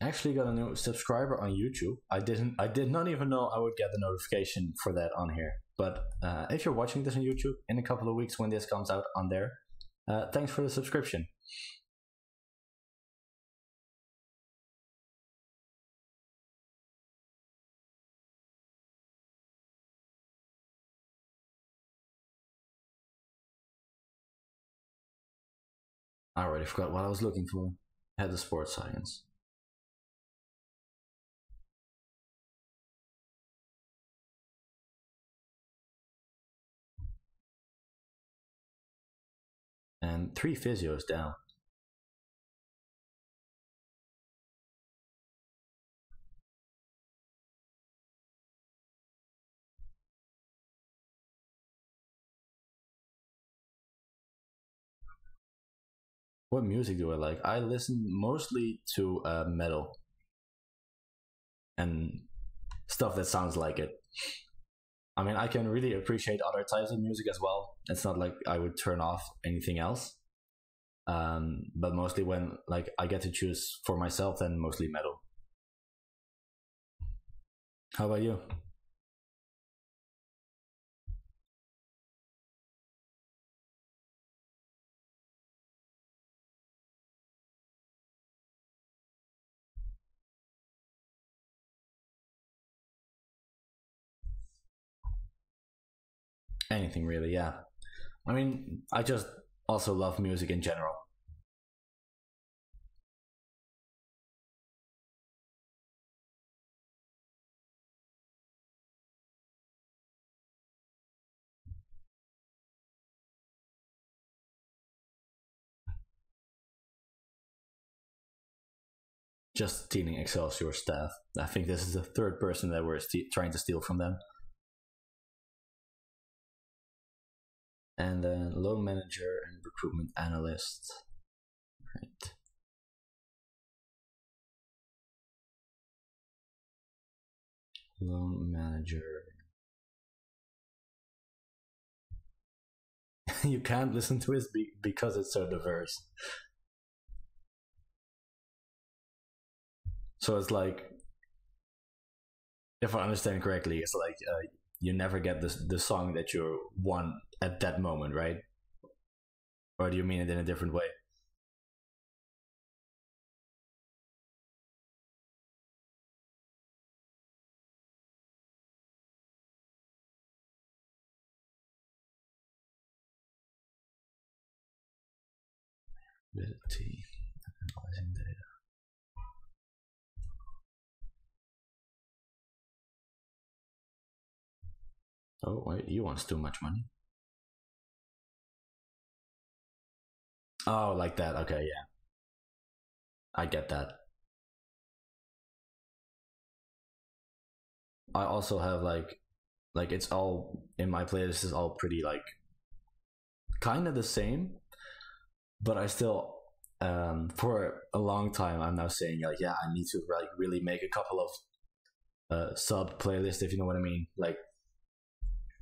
Actually got a new subscriber on YouTube. I did not even know I would get the notification for that on here. But if you're watching this on YouTube in a couple of weeks when this comes out on there, thanks for the subscription. I already forgot what I was looking for. I had the sports science. And 3 physios down. What music do I like? I listen mostly to metal and stuff that sounds like it. I mean, I can really appreciate other types of music as well. It's not like I would turn off anything else. But mostly when like I get to choose for myself, then mostly metal. How about you? Anything really, yeah. I mean, I just also love music in general. Just stealing Excelsior staff. I think this is the third person that we're trying to steal from them. And then loan manager and recruitment analyst. Right. Loan manager. You can't listen to it because it's so diverse. So it's like, if I understand correctly, it's like you never get the song that you want at that moment, right? Or do you mean it in a different way? Ability, analyzing data. Oh wait, he wants too much money. Oh, like that. Okay, yeah, I get that. I also have like it's all in my playlist is all pretty like kind of the same, but I still for a long time I'm now saying like yeah I need to like really make a couple of sub playlists if you know what I mean. Like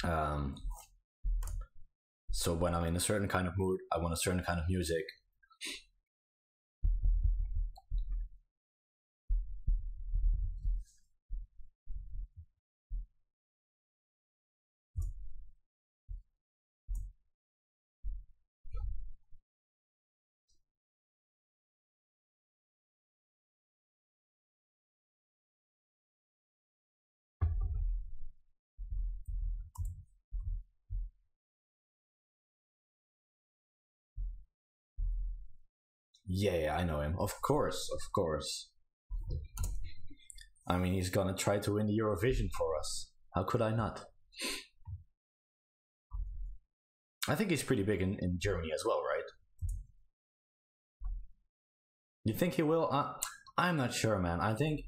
um, so when I'm in a certain kind of mood, I want a certain kind of music. Yeah, I know him. Of course, of course. I mean, he's gonna try to win the Eurovision for us. How could I not? I think he's pretty big in Germany as well, right? You think he will? I'm not sure, man. I think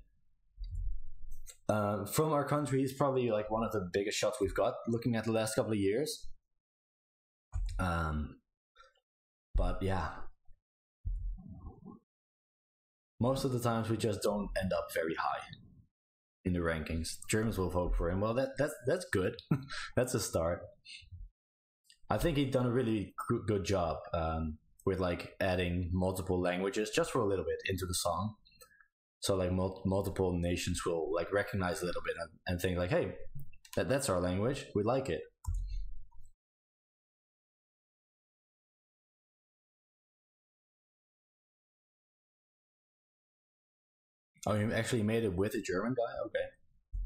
from our country, he's probably like one of the biggest shots we've got. Looking at the last couple of years, um, but yeah, most of the times we just don't end up very high in the rankings. Germans will vote for him. Well, that's good. That's a start. I think he's done a really good job with like adding multiple languages just for a little bit into the song. So like multiple nations will like recognize a little bit and think like, hey, that's our language. We like it. Oh, you actually made it with a German guy? Okay.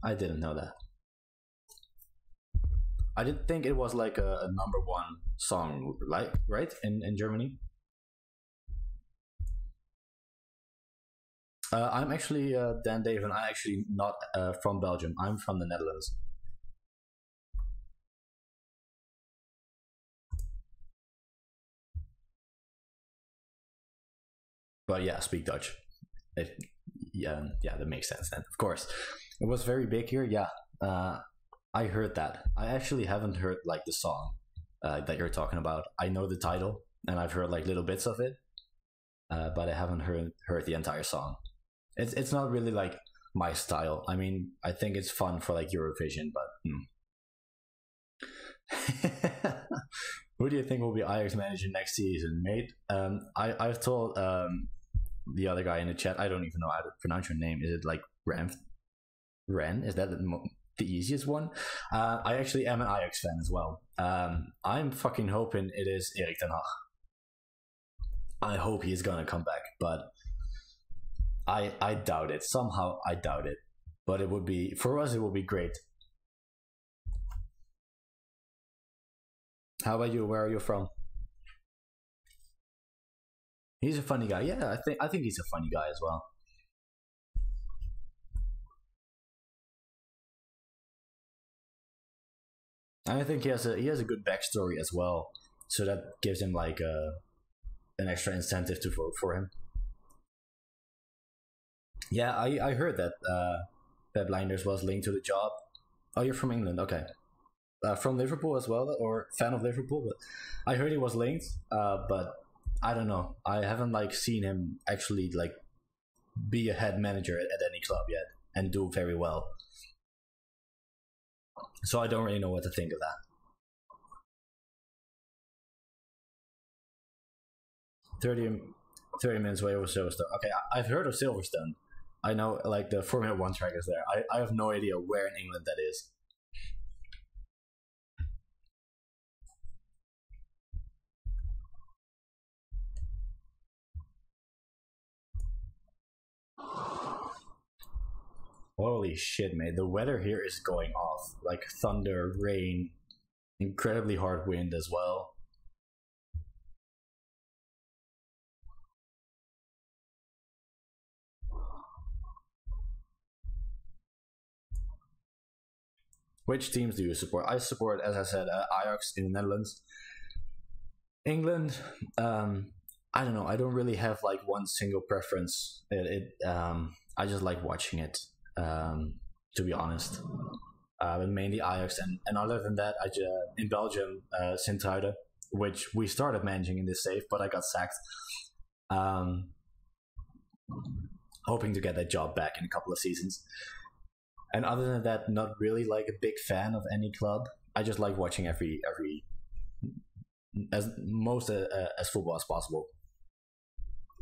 I didn't know that. I didn't think it was like a number one song, like right in Germany. I'm actually Dan Dave, and I'm actually not from Belgium. I'm from the Netherlands. But yeah, speak Dutch. It, yeah, yeah, that makes sense then. Of course, it was very big here. Yeah, I heard that. I actually haven't heard like the song that you're talking about. I know the title, and I've heard like little bits of it. but I haven't heard the entire song. It's not really like my style. I mean, I think it's fun for like Eurovision, but who do you think will be Ajax manager next season, mate? I've told the other guy in the chat. I don't even know how to pronounce your name. Is it like Ren? Is that the easiest one? I actually am an Ajax fan as well. I'm fucking hoping it is Erik ten Hag. I hope he's gonna come back, but I doubt it. Somehow I doubt it. But it would be, for us, it would be great. How about you? Where are you from? He's a funny guy. Yeah, I think he's a funny guy as well. And I think he has a good backstory as well, so that gives him like an extra incentive to vote for him. Yeah, I heard that that Blinders was linked to the job. Oh, you're from England, okay. From Liverpool as well, or fan of Liverpool, but I heard he was linked. But I don't know. I haven't like seen him actually like be a head manager at any club yet and do very well. So I don't really know what to think of that. 30, 30 minutes away over Silverstone. Okay, I've heard of Silverstone. I know like the Formula One track is there. I have no idea where in England that is. Holy shit, mate. The weather here is going off. Like thunder, rain, incredibly hard wind as well. Which teams do you support? I support, as I said, Ajax in the Netherlands. England, I don't know. I don't really have like one single preference. I just like watching it. To be honest, but mainly Ajax, and other than that, in Belgium, Sint-Truiden, which we started managing in this save, but I got sacked. Um, Hoping to get that job back in a couple of seasons. And other than that, not really like a big fan of any club. I just like watching every as most as football as possible.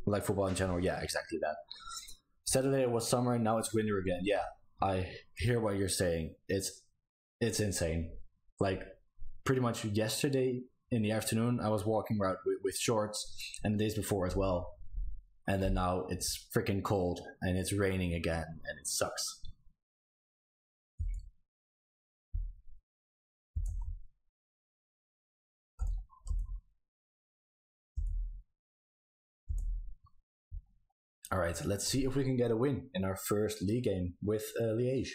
Like football in general, yeah, exactly that. Saturday it was summer, and now it's winter again. Yeah, I hear what you're saying. It's insane. Like pretty much yesterday in the afternoon, I was walking around with shorts, and the days before as well. And then now it's freaking cold, and it's raining again, and it sucks. All right, let's see if we can get a win in our first league game with Liège.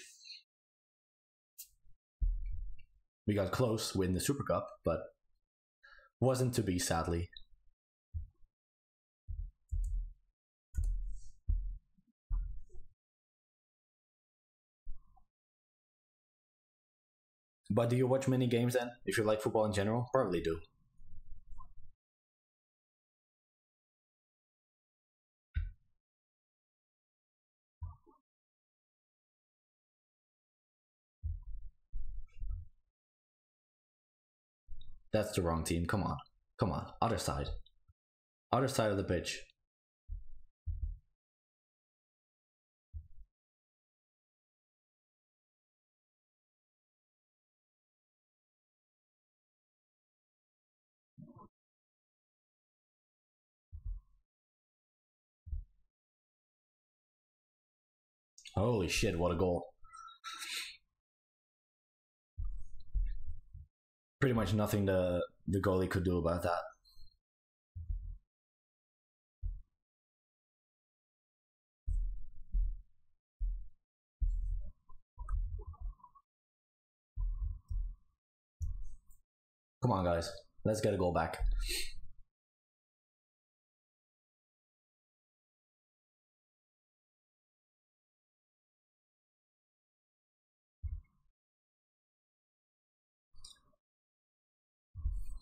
We got close with the Super Cup, but wasn't to be, sadly. But do you watch many games then? If you like football in general, probably do. That's the wrong team. Come on. Come on. Other side. Other side of the pitch. Holy shit, what a goal. Pretty much nothing the goalie could do about that. Come on, guys. Let's get a goal back.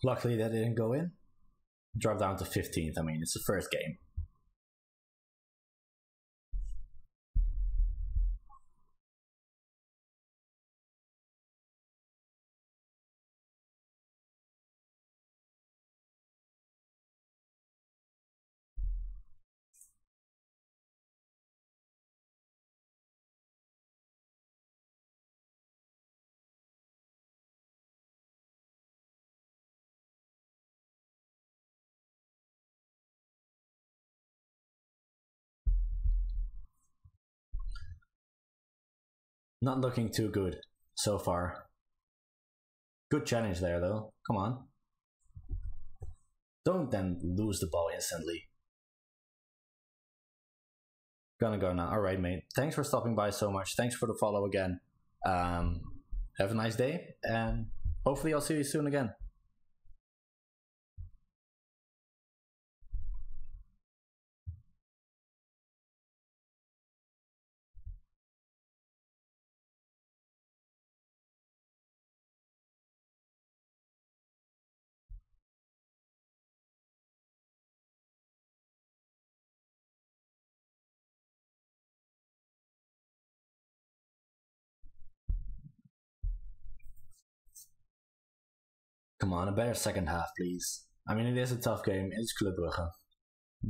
Luckily, that didn't go in. Drop down to 15th. I mean, it's the first game. Not looking too good so far. Good challenge there though. Come on. Don't then lose the ball instantly. Gonna go now. Alright, mate. Thanks for stopping by so much. Thanks for the follow again. Have a nice day, and hopefully I'll see you soon again. Come on, a better second half, please. I mean, it is a tough game. It's Club Brugge.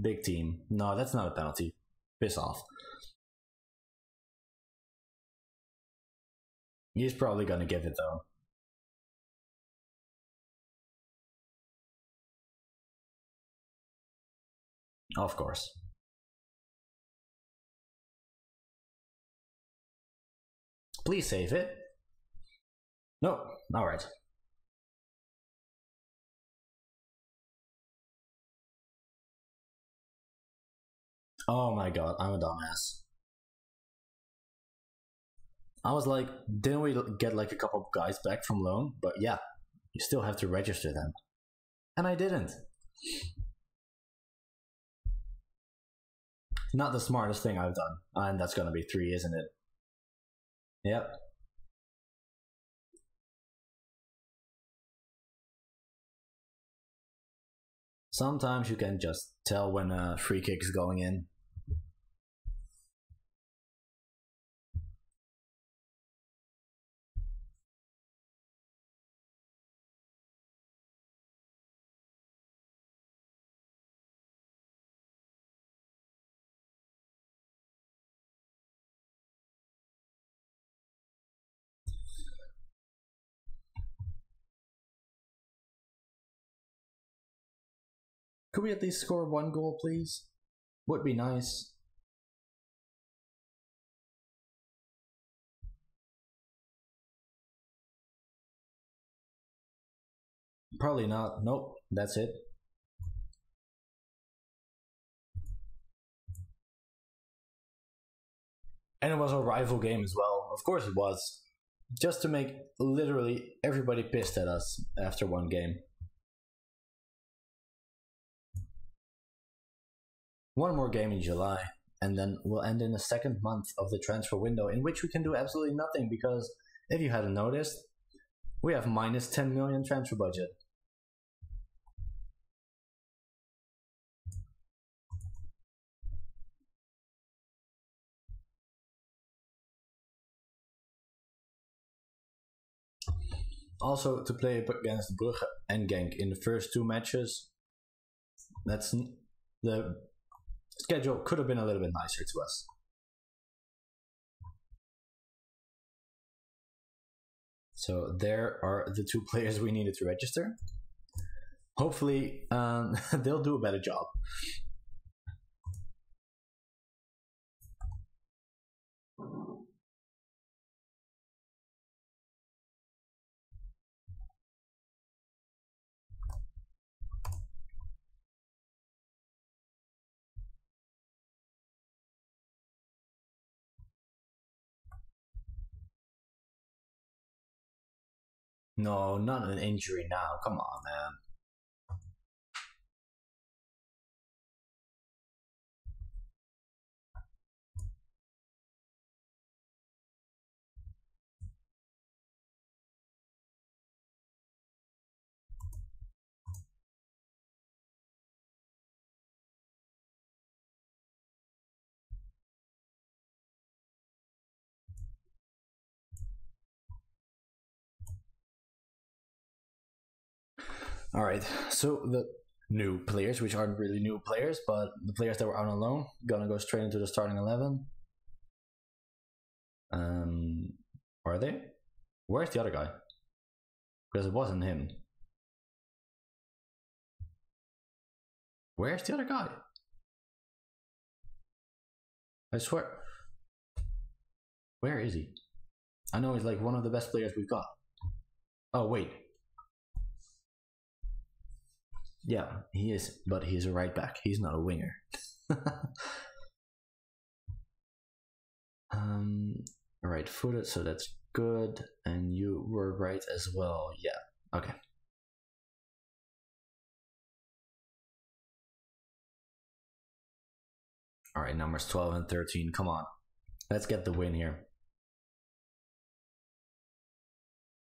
Big team. No, that's not a penalty. Piss off. He's probably gonna give it though. Of course. Please save it. No, alright. Oh my god, I'm a dumbass. I was like, didn't we get like a couple of guys back from loan? But yeah, you still have to register them. And I didn't. Not the smartest thing I've done. And that's gonna be 3, isn't it? Yep. Sometimes you can just tell when a free kick is going in. Could we at least score 1 goal, please? Would be nice. Probably not. Nope, that's it. And it was a rival game as well. Of course it was. Just to make literally everybody pissed at us after 1 game. 1 more game in July, and then we'll end in the 2nd month of the transfer window, in which we can do absolutely nothing, because if you hadn't noticed, we have minus 10 million transfer budget. Also, to play against Brugge and Genk in the first 2 matches, that's the schedule could have been a little bit nicer to us. So there are the 2 players we needed to register. Hopefully they'll do a better job. No, not an injury now. Come on, man. Alright, so the new players, which aren't really new players, but the players that were out on loan, gonna go straight into the starting 11. Are they? Where's the other guy? Because it wasn't him. Where's the other guy? I swear. Where is he? I know he's like one of the best players we've got. Oh, wait. Yeah, he is, but he's a right back. He's not a winger. Right footed, so that's good. And you were right as well. Yeah, okay. All right, numbers 12 and 13. Come on. Let's get the win here.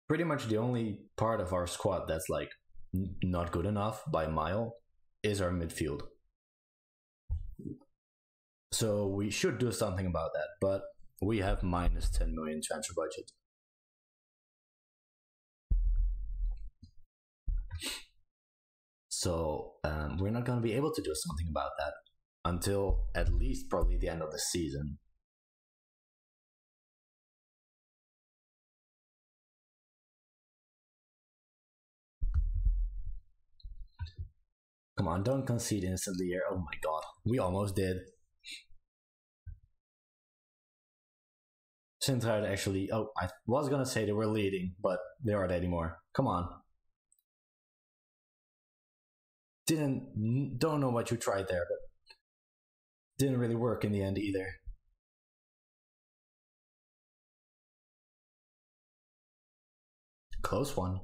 Pretty much the only part of our squad that's like not good enough by a mile is our midfield. So we should do something about that, but we have minus 10 million transfer budget. So we're not going to be able to do something about that until at least probably the end of the season. Come on, don't concede instantly here. Oh my god, we almost did. Sint-truiden actually, oh, I was gonna say they were leading, but they aren't anymore. Come on. Don't know what you tried there, but didn't really work in the end either. Close one.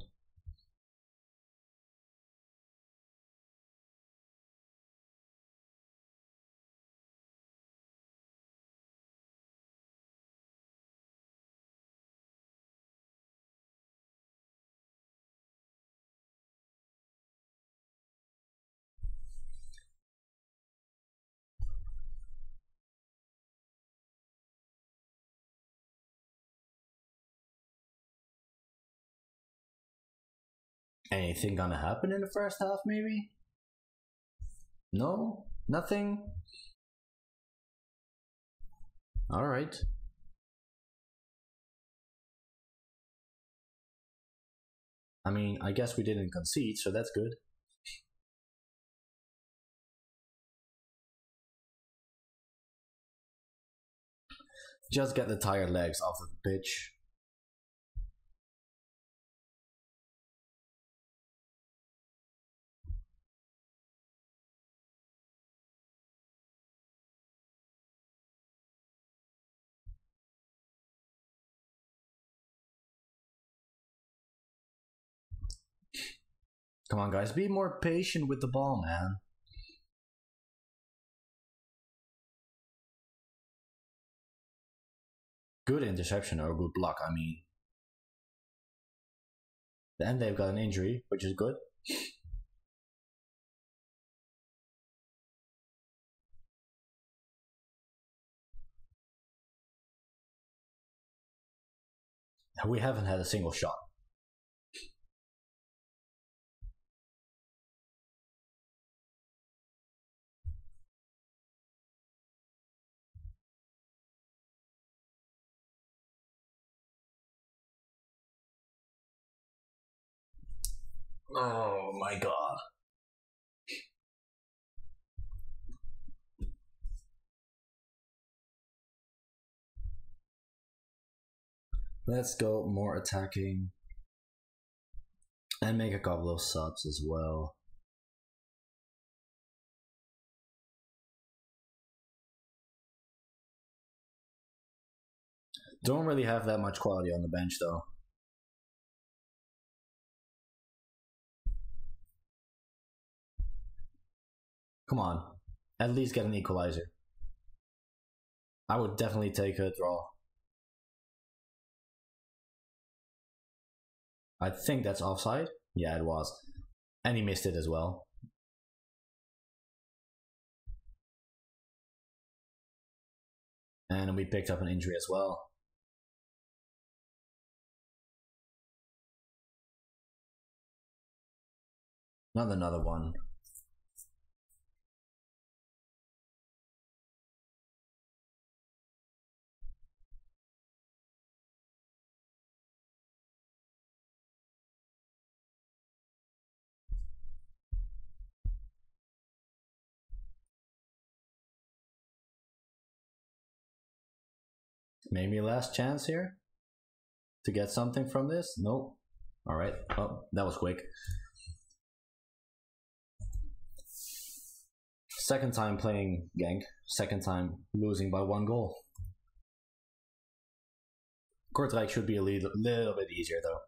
Anything gonna happen in the first half, maybe? No? Nothing? Alright. I mean, I guess we didn't concede, so that's good. Just get the tired legs off of the pitch. Come on, guys, be more patient with the ball, man. Good interception or good block, I mean. Then they've got an injury, which is good. We haven't had a single shot. Oh my god. Let's go more attacking. And make a couple of subs as well. Don't really have that much quality on the bench though. Come on, at least get an equalizer. I would definitely take a draw. I think that's offside. Yeah, it was. And he missed it as well. And we picked up an injury as well. Not another one. Maybe last chance here? to get something from this? Nope. All right. Oh, that was quick. Second time playing Genk. Second time losing by 1 goal. Kortrijk should be a little bit easier though.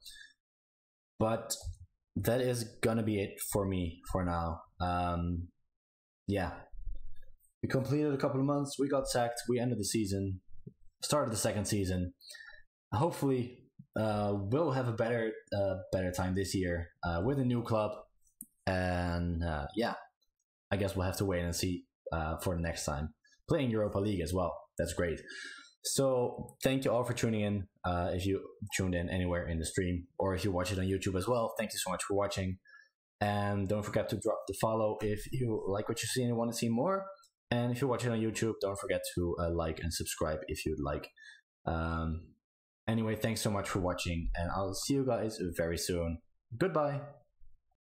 But that is gonna be it for me for now. Yeah. We completed a couple of months. We got sacked. We ended the season. Started the second season. Hopefully, we'll have a better time this year with a new club. And yeah, I guess we'll have to wait and see for the next time. Playing Europa League as well. That's great. So thank you all for tuning in. If you tuned in anywhere in the stream, or if you watch it on YouTube as well, thank you so much for watching. And don't forget to drop the follow if you like what you see and want to see more. And if you watch it on YouTube, don't forget to like and subscribe if you'd like. Anyway, thanks so much for watching, and I'll see you guys very soon. Goodbye.